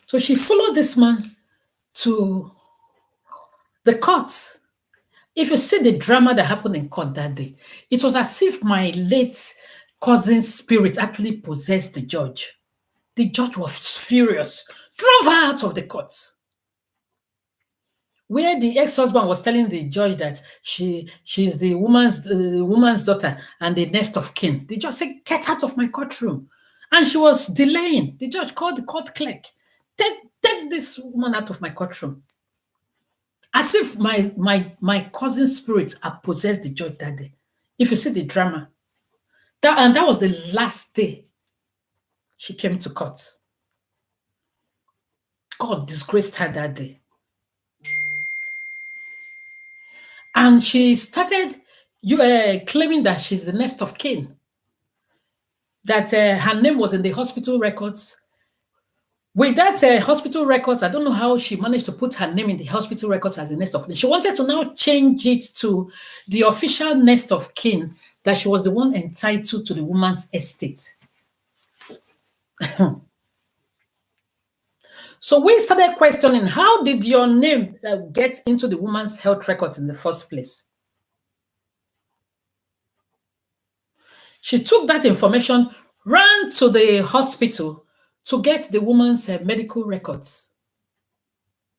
So she followed this man to the court. If you see the drama that happened in court that day, it was as if my late cousin's spirit actually possessed the judge. The judge was furious, drove her out of the court. Where the ex-husband was telling the judge that she's the woman's daughter and the next of kin. The judge said, get out of my courtroom. And she was delaying. The judge called the court clerk. Take this woman out of my courtroom. As if my cousin's spirit had possessed the judge that day. If you see the drama. That was the last day she came to court. God disgraced her that day. And she started, you claiming that she's the next of kin, that her name was in the hospital records. With that hospital records, I don't know how she managed to put her name in the hospital records as the next of kin. She wanted to now change it to the official next of kin, that she was the one entitled to the woman's estate. So we started questioning, how did your name get into the woman's health records in the first place? She took that information, ran to the hospital to get the woman's medical records.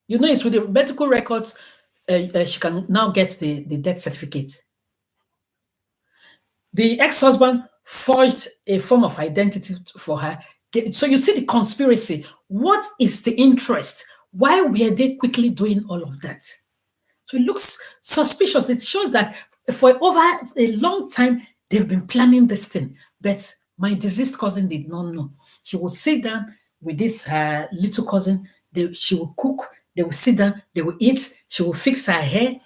You know, it's with the medical records, she can now get the death certificate. The ex-husband forged a form of identity for her. So you see the conspiracy. What is the interest? Why were they quickly doing all of that? So it looks suspicious. It shows that for over a long time, they've been planning this thing. But my deceased cousin did not know. She will sit down with this little cousin. She will cook. They will sit down. They will eat. She will fix her hair.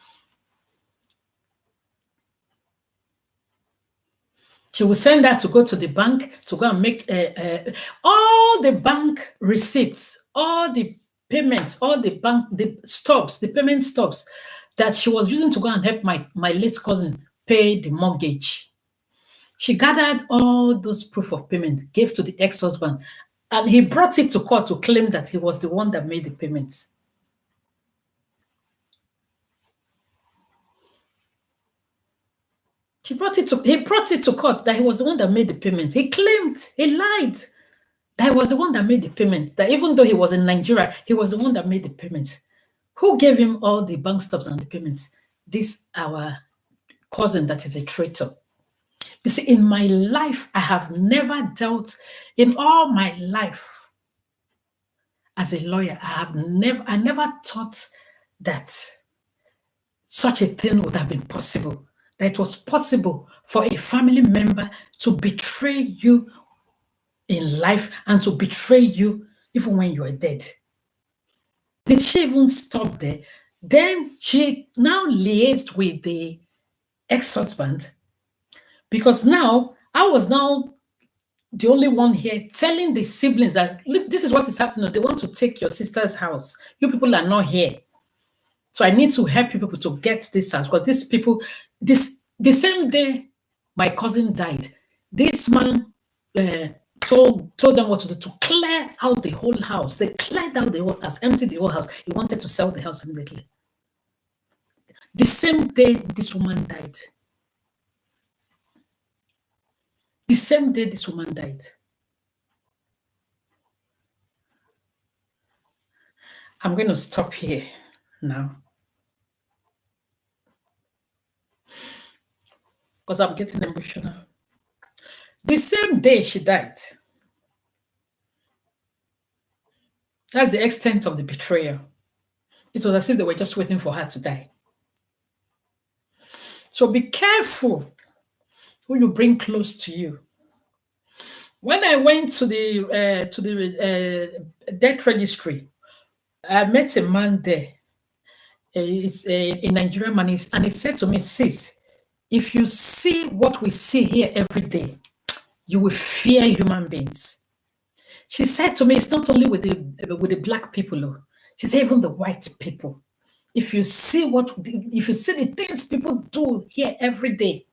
She will send her to go to the bank to go and make all the bank receipts, all the payments, all the bank, the payment stubs that she was using to go and help my late cousin pay the mortgage. She gathered all those proof of payment, gave to the ex-husband, and he brought it to court to claim that he was the one that made the payments. He brought it to court that he was the one that made the payment. He claimed, he lied that he was the one that made the payment, that even though he was in Nigeria, he was the one that made the payments. Who gave him all the bank stubs and the payments? This our cousin that is a traitor. You see, in my life, I have never dealt, in all my life as a lawyer, I never thought that such a thing would have been possible. That it was possible for a family member to betray you in life and to betray you even when you are dead. Did she even stop there? Then she now liaised with the ex-husband, because now I was now the only one here telling the siblings that, look, this is what is happening. They want to take your sister's house. You people are not here. So I need to help you people to get this house, because these people, the same day my cousin died, this man told them what to do, to clear out the whole house. They cleared out the whole house, emptied the whole house. He wanted to sell the house immediately. The same day this woman died. The same day this woman died. I'm going to stop here now, because I'm getting emotional. The same day she died. That's the extent of the betrayal. It was as if they were just waiting for her to die. So be careful who you bring close to you. When I went to the death registry, I met a man there. It's a Nigerian man, and he said to me, "Sis, if you see what we see here every day, you will fear human beings." She said to me, "It's not only with the black people, though. She said even the white people. If you see the things people do here every day,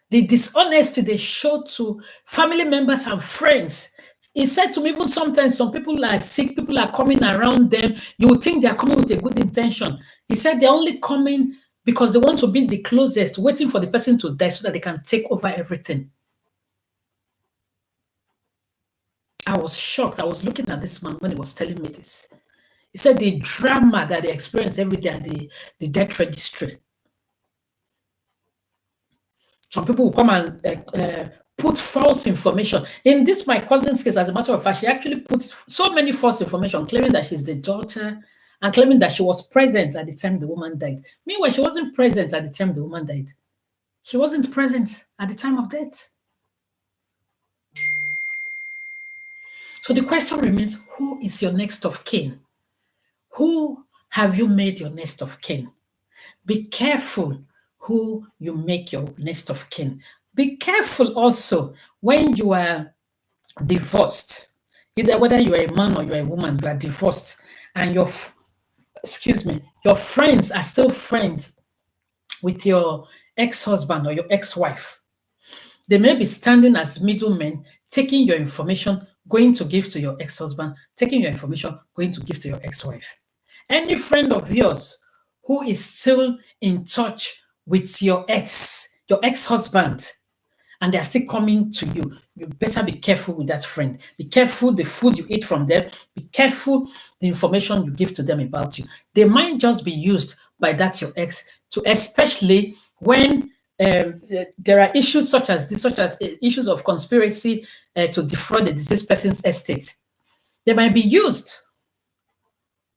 the dishonesty they show to family members and friends." He said to me, even sometimes some people are sick, people are coming around them. You would think they are coming with a good intention. He said they're only coming because they want to be the closest, waiting for the person to die so that they can take over everything. I was shocked. I was looking at this man when he was telling me this. He said the drama that they experience every day at the death registry. Some people will come and put false information. In this, my cousin's case, as a matter of fact, she actually puts so many false information, claiming that she's the daughter and claiming that she was present at the time the woman died. Meanwhile, she wasn't present at the time the woman died. She wasn't present at the time of death. So the question remains, who is your next of kin? Who have you made your next of kin? Be careful who you make your next of kin. Be careful also when you are divorced. Either whether you are a man or you are a woman, you are divorced, and your friends are still friends with your ex-husband or your ex-wife. They may be standing as middlemen, taking your information, going to give to your ex-husband, taking your information, going to give to your ex-wife. Any friend of yours who is still in touch with your ex-husband, and they're still coming to you, you better be careful with that friend. Be careful the food you eat from them. Be careful the information you give to them about you. They might just be used by that your ex to, especially when there are issues such as this, such as issues of conspiracy to defraud the deceased person's estate. They might be used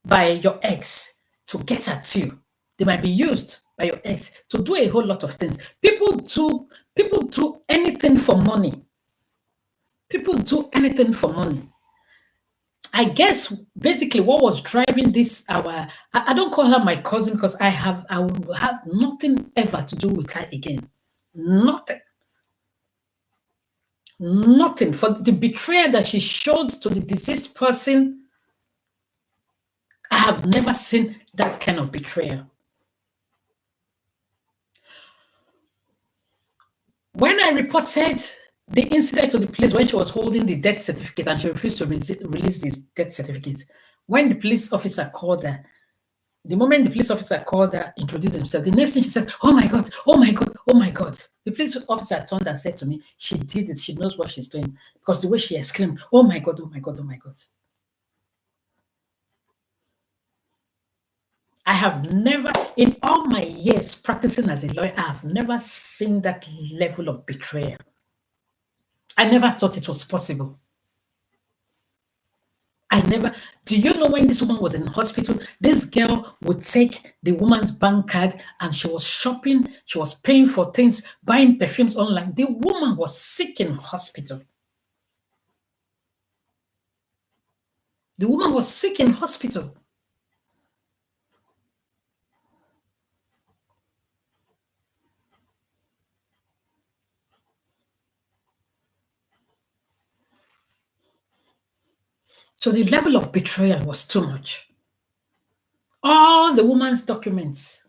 by your ex to get at you. They might be used by your ex to do a whole lot of things. People do anything for money. People do anything for money. I guess basically what was driving this I don't call her my cousin because I will have nothing ever to do with her again. Nothing. Nothing. For the betrayal that she showed to the deceased person, I have never seen that kind of betrayal. When I reported the incident to the police when she was holding the death certificate and she refused to release this death certificate, when the police officer called her, the moment the police officer called her, introduced himself, the next thing she said, "Oh my God, oh my God, oh my God." The police officer turned and said to me, "She did it. She knows what she's doing." Because the way she exclaimed, "Oh my God, oh my God, oh my God." I have never, in all my years practicing as a lawyer, I have never seen that level of betrayal. I never thought it was possible. Do you know when this woman was in hospital, this girl would take the woman's bank card and she was shopping, she was paying for things, buying perfumes online. The woman was sick in hospital. The woman was sick in hospital. So the level of betrayal was too much. All the woman's documents,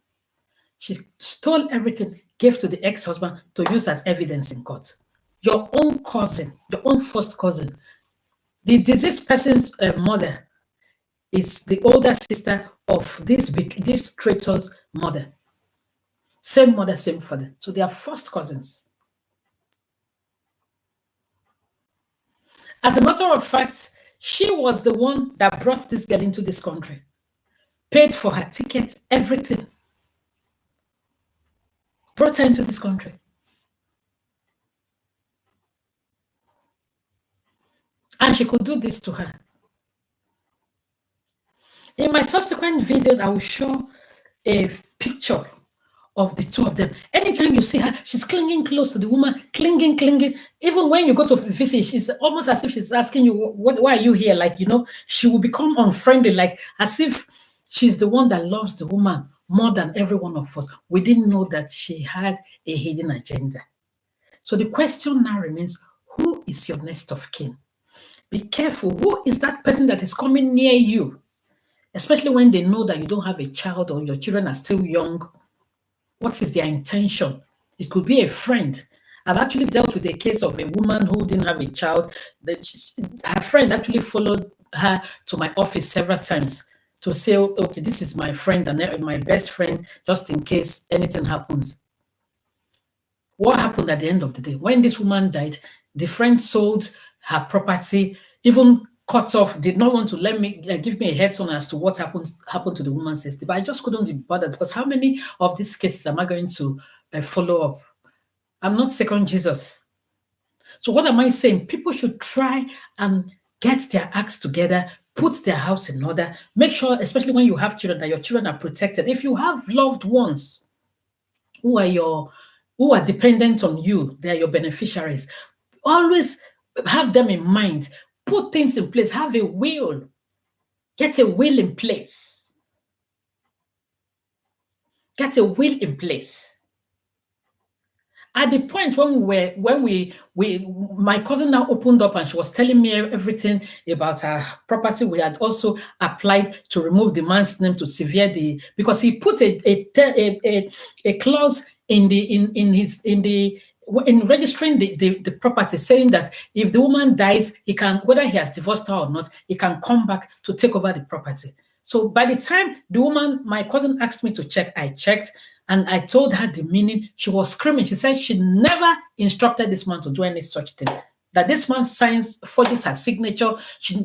she stole everything, gave to the ex-husband to use as evidence in court. Your own cousin, your own first cousin, the deceased person's mother is the older sister of this traitor's mother. Same mother, same father. So they are first cousins. As a matter of fact, she was the one that brought this girl into this country, paid for her ticket, everything. Brought her into this country. And she could do this to her. In my subsequent videos, I will show a picture of the two of them. Anytime you see her, she's clinging close to the woman, clinging. Even when you go to visit, she's almost as if she's asking you, why are you here? Like, she will become unfriendly, like as if she's the one that loves the woman more than every one of us. We didn't know that she had a hidden agenda. So the question now remains, who is your next of kin? Be careful. Who is that person that is coming near you? Especially when they know that you don't have a child or your children are still young. What is their intention? It could be a friend. I've actually dealt with a case of a woman who didn't have a child. Her friend actually followed her to my office several times to say, okay, this is my friend and my best friend, just in case anything happens. What happened at the end of the day? When this woman died, the friend sold her property, even cut off, did not want to give me a heads on as to what happened to the woman's estate. But I just couldn't be bothered because how many of these cases am I going to follow up? I'm not second Jesus. So what am I saying? People should try and get their acts together, put their house in order, make sure, especially when you have children, that your children are protected. If you have loved ones who are dependent on you, they are your beneficiaries, always have them in mind. Put things in place. Have a will. Get a will in place. get a will in place. At the point my cousin now opened up and she was telling me everything about her property. We had also applied to remove the man's name to sever because he put a clause in registering the property, saying that if the woman dies, he can, whether he has divorced her or not, he can come back to take over the property. So by the time my cousin asked me to check, I checked. And I told her the meaning. She was screaming. She said she never instructed this man to do any such thing. That this man forges her signature.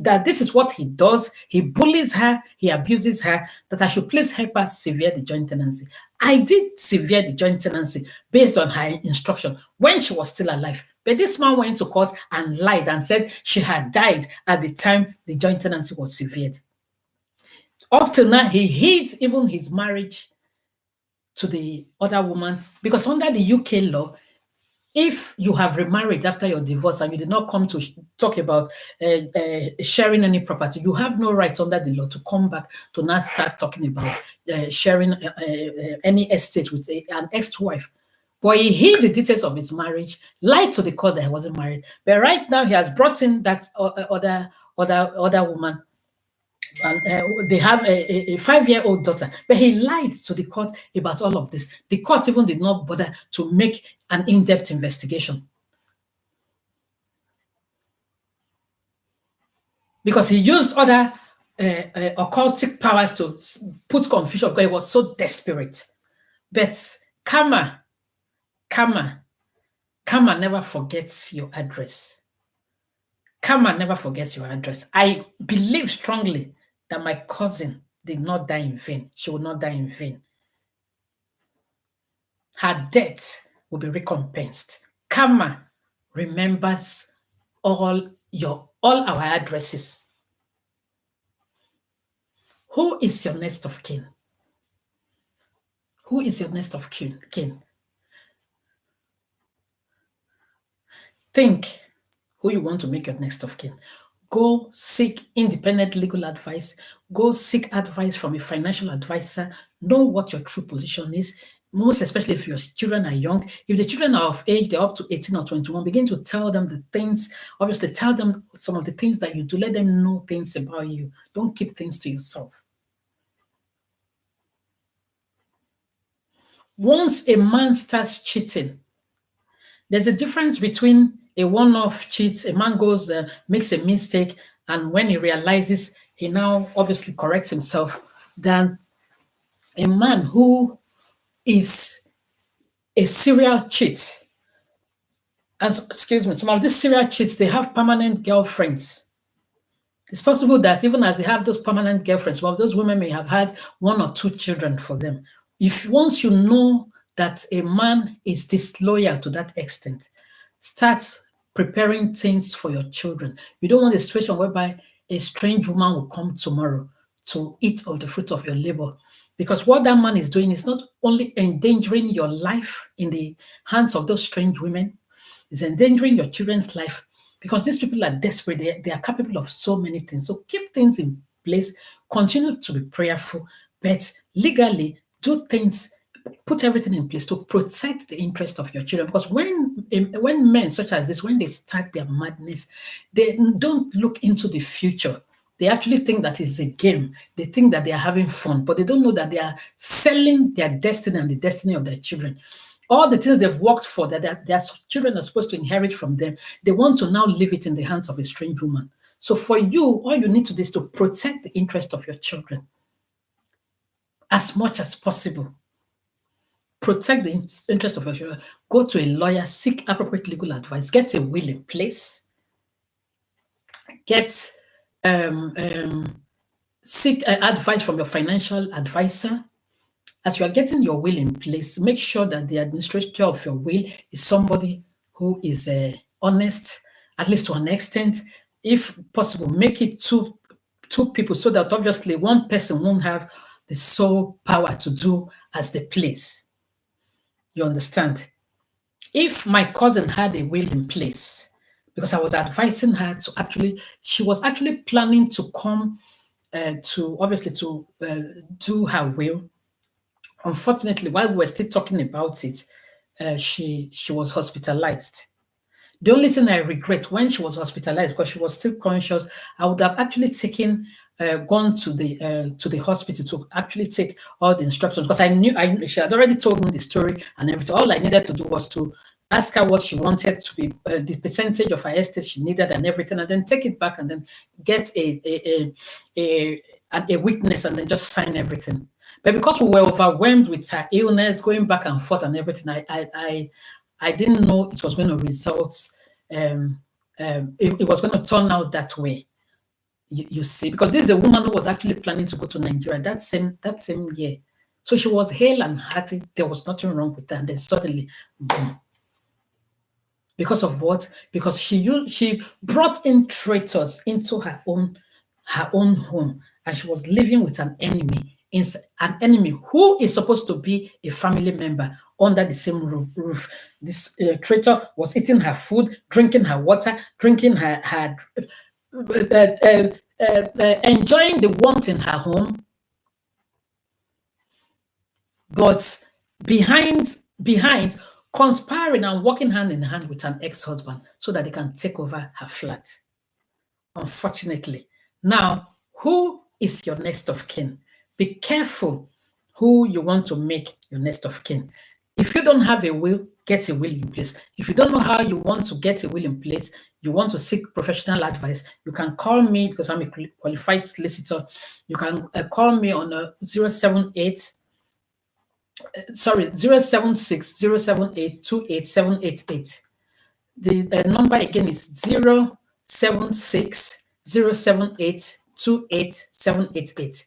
That this is what he does. He bullies her. He abuses her. That I should please help her sever the joint tenancy. I did sever the joint tenancy based on her instruction when she was still alive. But this man went to court and lied and said she had died at the time the joint tenancy was severed. Up till now, he hid even his marriage to the other woman, because under the UK law, if you have remarried after your divorce and you did not come to talk about sharing any property, you have no right under the law to come back to now start talking about sharing any estate with an ex-wife. But he hid the details of his marriage, lied to the court that he wasn't married. But right now he has brought in that other woman. And they have a 5-year-old daughter, but he lied to the court about all of this. The court even did not bother to make an in-depth investigation because he used other occultic powers to put confusion because he was so desperate. But karma never forgets your address. Karma never forgets your address. I believe strongly that my cousin did not die in vain. She will not die in vain. Her death will be recompensed. Karma remembers all our addresses. Who is your next of kin? Who is your next of kin? Think who you want to make your next of kin. Go seek independent legal advice. Go seek advice from a financial advisor. Know what your true position is, most especially if your children are young. If the children are of age, they're up to 18 or 21, begin to tell them the things. Obviously, tell them some of the things that you do. Let them know things about you. Don't keep things to yourself. Once a man starts cheating, there's a difference between a one-off cheat. A man goes, makes a mistake, and when he realizes, he now obviously corrects himself, than a man who is a serial cheat. And excuse me, some of these serial cheats, they have permanent girlfriends. It's possible that even as they have those permanent girlfriends, some of those women may have had 1 or 2 children for them. If once you know that a man is disloyal to that extent, start preparing things for your children. You don't want a situation whereby a strange woman will come tomorrow to eat of the fruit of your labor. Because what that man is doing is not only endangering your life in the hands of those strange women, it's endangering your children's life, because these people are desperate. They are capable of so many things. So keep things in place, continue to be prayerful, but legally do things, put everything in place to protect the interest of your children. Because when men such as this, when they start their madness, they don't look into the future. They actually think that it's a game. They think that they are having fun, but they don't know that they are selling their destiny and the destiny of their children. All the things they've worked for, that their children are supposed to inherit from them, they want to now leave it in the hands of a strange woman. So for you, all you need to do is to protect the interest of your children as much as possible. Protect the interest of your children. Go to a lawyer, seek appropriate legal advice, get a will in place, seek advice from your financial advisor. As you are getting your will in place, make sure that the administrator of your will is somebody who is honest, at least to an extent. If possible, make it two people, so that obviously one person won't have the sole power to do as they please. You understand? If my cousin had a will in place, because I was advising her to she was actually planning to come to do her will, Unfortunately, while we were still talking about it, she was hospitalized. The only thing I regret when she was hospitalized, because she was still conscious, I would have actually gone to the hospital to actually take all the instructions, because I knew she had already told me the story and everything. All I needed to do was to ask her what she wanted to be, the percentage of her estate she needed and everything, and then take it back and then get a witness and then just sign everything. But because we were overwhelmed with her illness, going back and forth and everything, I didn't know it was going to result. It was going to turn out that way. You see, because this is a woman who was actually planning to go to Nigeria that same year. So she was hale and hearty. There was nothing wrong with that. And then suddenly, boom. Because of what? Because she brought in traitors into her own home, and she was living with an enemy who is supposed to be a family member under the same roof. This traitor was eating her food, drinking her water, drinking her enjoying the warmth in her home, but behind conspiring and working hand in hand with an ex-husband so that they can take over her flat. Unfortunately. Now, who is your next of kin? Be careful who you want to make your next of kin. If you don't have a will, get a will in place. If you don't know how you want to get a will in place, you want to seek professional advice, you can call me because I'm a qualified solicitor. You can call me on 076 078 28788. The number again is 076 078 28788.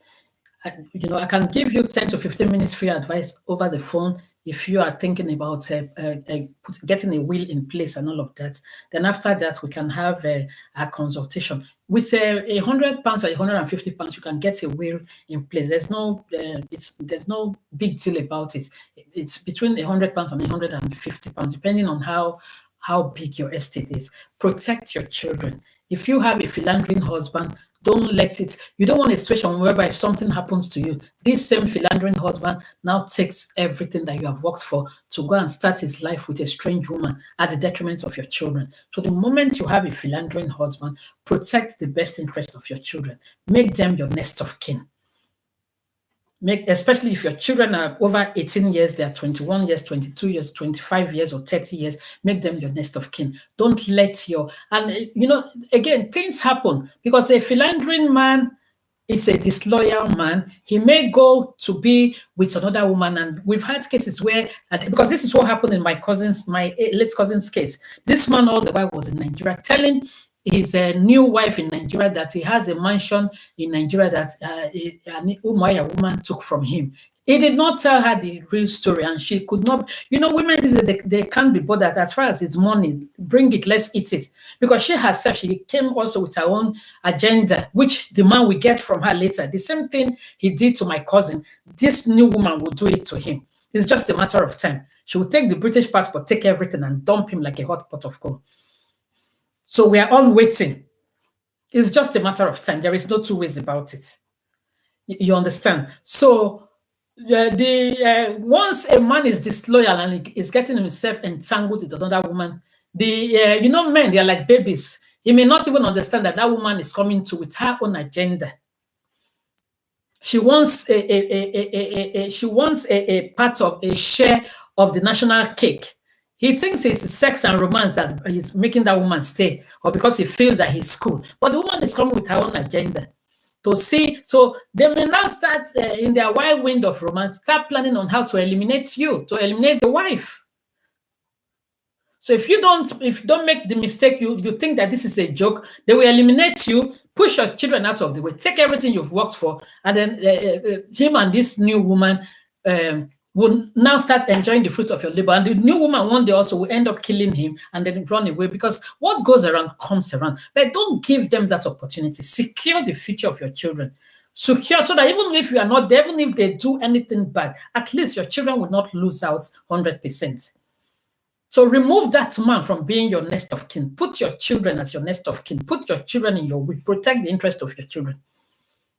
I can give you 10 to 15 minutes free advice over the phone if you are thinking about getting a will in place and all of that. Then after that, we can have a consultation. With £100 or £150, you can get a will in place. There's no big deal about it. It's between £100 and £150, depending on how big your estate is. Protect your children. If you have a philandering husband, don't let it. You don't want a situation whereby if something happens to you, this same philandering husband now takes everything that you have worked for to go and start his life with a strange woman at the detriment of your children. So the moment you have a philandering husband, protect the best interest of your children. Make them your next of kin. Especially if your children are over 18 years, they are 21 years, 22 years, 25 years, or 30 years, make them your next of kin. Don't let again, things happen because a philandering man is a disloyal man. He may go to be with another woman, and we've had cases where, because this is what happened in my late cousin's case. This man all the while was in Nigeria telling his new wife in Nigeria that he has a mansion in Nigeria that an Umaya woman took from him. He did not tell her the real story, and she could not. Women, they can't be bothered as far as it's money. Bring it, let's eat it. Because she herself, she came also with her own agenda, which the man will get from her later. The same thing he did to my cousin, this new woman will do it to him. It's just a matter of time. She will take the British passport, take everything, and dump him like a hot pot of coal. So we are all waiting. It's just a matter of time. There is no two ways about it. You understand? So once a man is disloyal and is getting himself entangled with another woman, men, they are like babies. He may not even understand that woman is coming with her own agenda. She wants a part of a share of the national cake. He thinks it's sex and romance that is making that woman stay, or because he feels that he's cool. But the woman is coming with her own agenda. So they may now start in their wild wind of romance, start planning on how to eliminate you, to eliminate the wife. So if you don't make the mistake, you think that this is a joke, they will eliminate you, push your children out of the way, take everything you've worked for, and then him and this new woman will now start enjoying the fruit of your labor. And the new woman one day also will end up killing him and then run away, because what goes around comes around. But don't give them that opportunity. Secure the future of your children. Secure so that even if you are not there, even if they do anything bad, at least your children will not lose out 100%. So remove that man from being your next of kin. Put your children as your next of kin. Put your children in your will. Protect the interest of your children.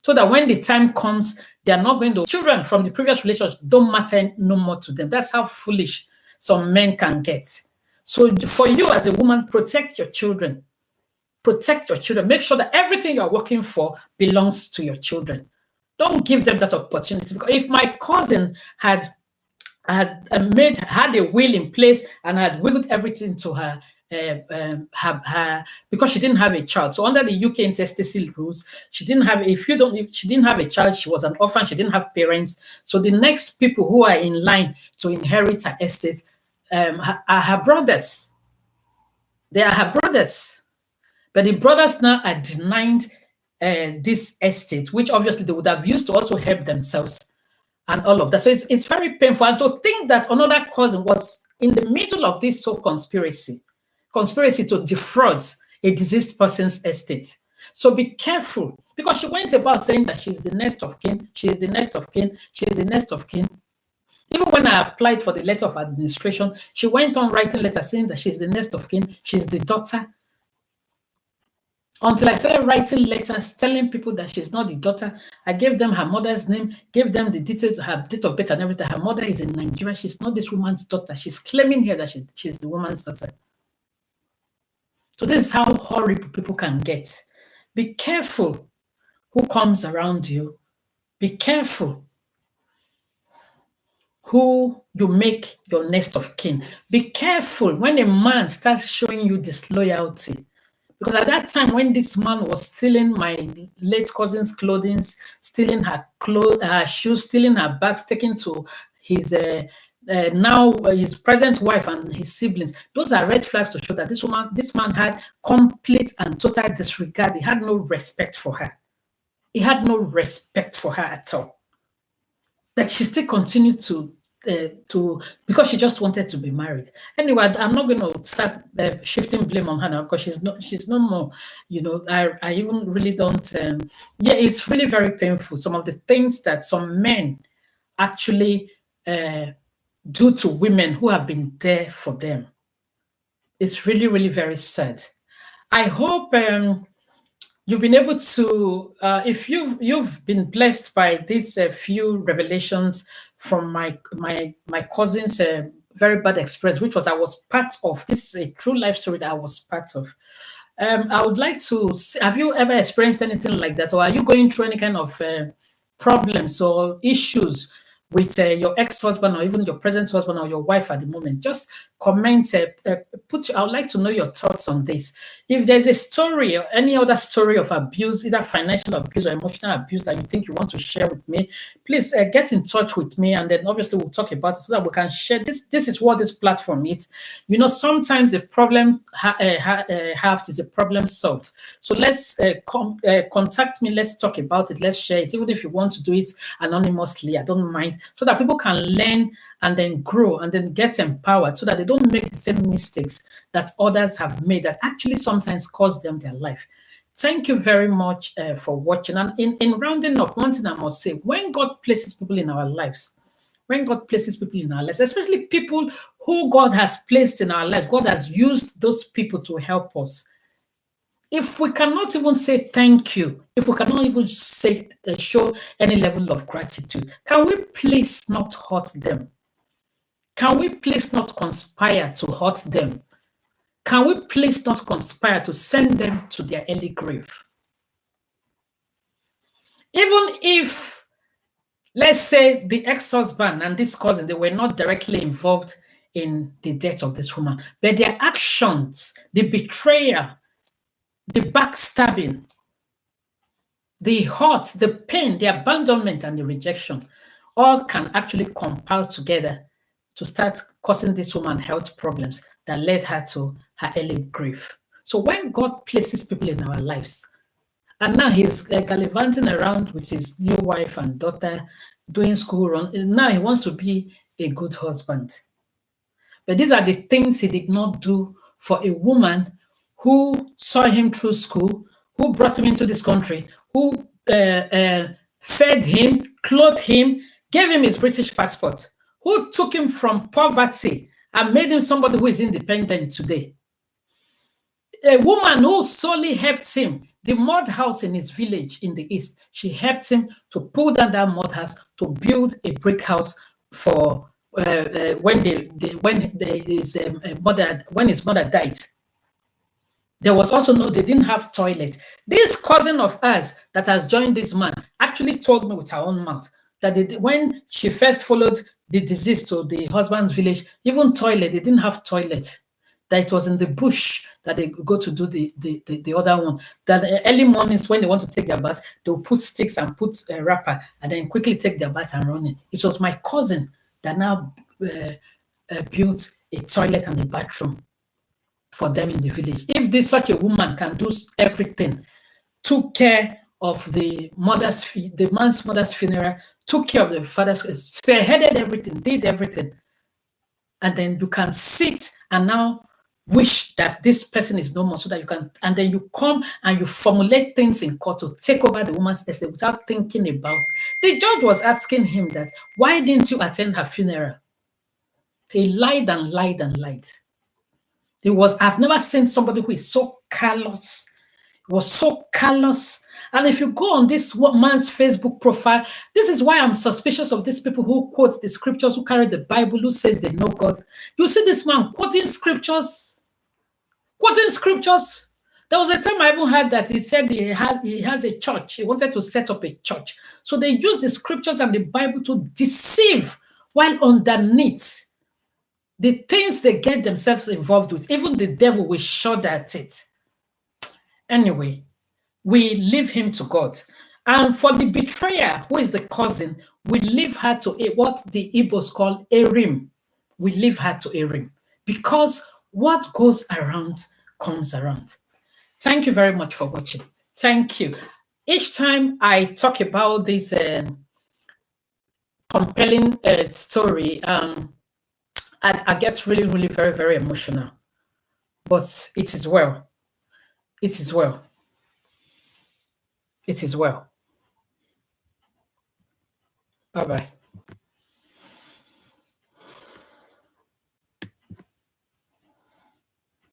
So that when the time comes, they are not going to, children from the previous relationship don't matter no more to them. That's how foolish some men can get. So for you as a woman, protect your children. Protect your children. Make sure that everything you're working for belongs to your children. Don't give them that opportunity. Because if my cousin had a will in place and had willed everything to her, because she didn't have a child. So under the UK intestacy rules, she didn't have. If she didn't have a child, she was an orphan. She didn't have parents. So the next people who are in line to inherit her estate are her brothers. They are her brothers, but the brothers now are denied this estate, which obviously they would have used to also help themselves and all of that. So it's very painful. And to think that another cousin was in the middle of this whole conspiracy to defraud a deceased person's estate. So be careful, because she went about saying that she's the next of kin, she's the next of kin, she's the next of kin. Even when I applied for the letter of administration, she went on writing letters saying that she's the next of kin, she's the daughter. Until I started writing letters telling people that she's not the daughter. I gave them her mother's name, gave them the details, her date of birth and everything. Her mother is in Nigeria. She's not this woman's daughter. She's claiming here that she's the woman's daughter. So this is how horrible people can get. Be careful who comes around you. Be careful who you make your next of kin. Be careful when a man starts showing you disloyalty. Because at that time, when this man was stealing my late cousin's clothing, stealing her shoes, stealing her bags, taking to his now his present wife and his siblings, those are red flags to show that this man had complete and total disregard. He had no respect for her. He had no respect for her at all. But she still continued to because she just wanted to be married. Anyway, I'm not going to start shifting blame on her now, because she's no more, I even really don't, it's really very painful. Some of the things that some men actually do to women who have been there for them. It's really, really very sad. I hope you've been able to, if you've been blessed by these few revelations from my cousin's very bad experience, which I was part of. This is a true life story that I was part of. I would like to have you ever experienced anything like that, or are you going through any kind of problems or issues with your ex-husband or even your present husband or your wife at the moment? Just comment, I would like to know your thoughts on this. If there's a story or any other story of abuse, either financial abuse or emotional abuse, that you think you want to share with me, please get in touch with me, and then obviously we'll talk about it so that we can share this. This is what this platform is. Sometimes the problem halved is a problem solved. So let's contact me. Let's talk about it. Let's share it, even if you want to do it anonymously. I don't mind, so that people can learn and then grow and then get empowered, so that they don't make the same mistakes that others have made that actually sometimes cost them their life. Thank you very much for watching. And in rounding up, one thing I must say, when God places people in our lives, especially people who God has placed in our life, God has used those people to help us. If we cannot even say thank you, if we cannot even say show any level of gratitude, can we please not hurt them? Can we please not conspire to hurt them? Can we please not conspire to send them to their early grave? Even if, let's say, the ex-husband and this cousin, they were not directly involved in the death of this woman, but their actions, the betrayal, the backstabbing, the hurt, the pain, the abandonment, and the rejection, all can actually compile together to start causing this woman health problems that led her to her early grave. So when God places people in our lives, and now he's gallivanting around with his new wife and daughter, doing school run, now he wants to be a good husband. But these are the things he did not do for a woman who saw him through school, who brought him into this country, who fed him, clothed him, gave him his British passport, who took him from poverty and made him somebody who is independent today. A woman who solely helped him The mud house in his village in the east, she helped him to pull down that mud house to build a brick house for when his mother died. There was also they didn't have toilet. This cousin of ours that has joined this man actually told me with her own mouth that when she first followed the disease to the husband's village, even toilet, they didn't have toilet. That it was in the bush that they go to do the other one. That early mornings when they want to take their bath, they'll put sticks and put a wrapper and then quickly take their bath and run in. It was my cousin that now built a toilet and a bathroom for them in the village. If such a woman can do everything, took care of the man's mother's funeral, took care of the father's, spearheaded everything, did everything, and then you can sit and now wish that this person is no more, so that you can, and then you come and you formulate things in court to take over the woman's estate without thinking about. The judge was asking him that, why didn't you attend her funeral? He lied and lied and lied. I've never seen somebody who is so callous. He was so callous. And if you go on this man's Facebook profile, this is why I'm suspicious of these people who quote the scriptures, who carry the Bible, who says they know God. You see this man quoting scriptures. There was a time I even heard that he said he has a church. He wanted to set up a church. So they use the scriptures and the Bible to deceive, while underneath, the things they get themselves involved with, even the devil will shudder at it. Anyway, we leave him to God. And for the betrayer, who is the cousin, we leave her to what the Igbos call Erim. We leave her to Erim. Because what goes around comes around. Thank you very much for watching. Thank you. Each time I talk about this compelling story, I get really, really very, very emotional. But it is well. It is well. It is well. Bye-bye.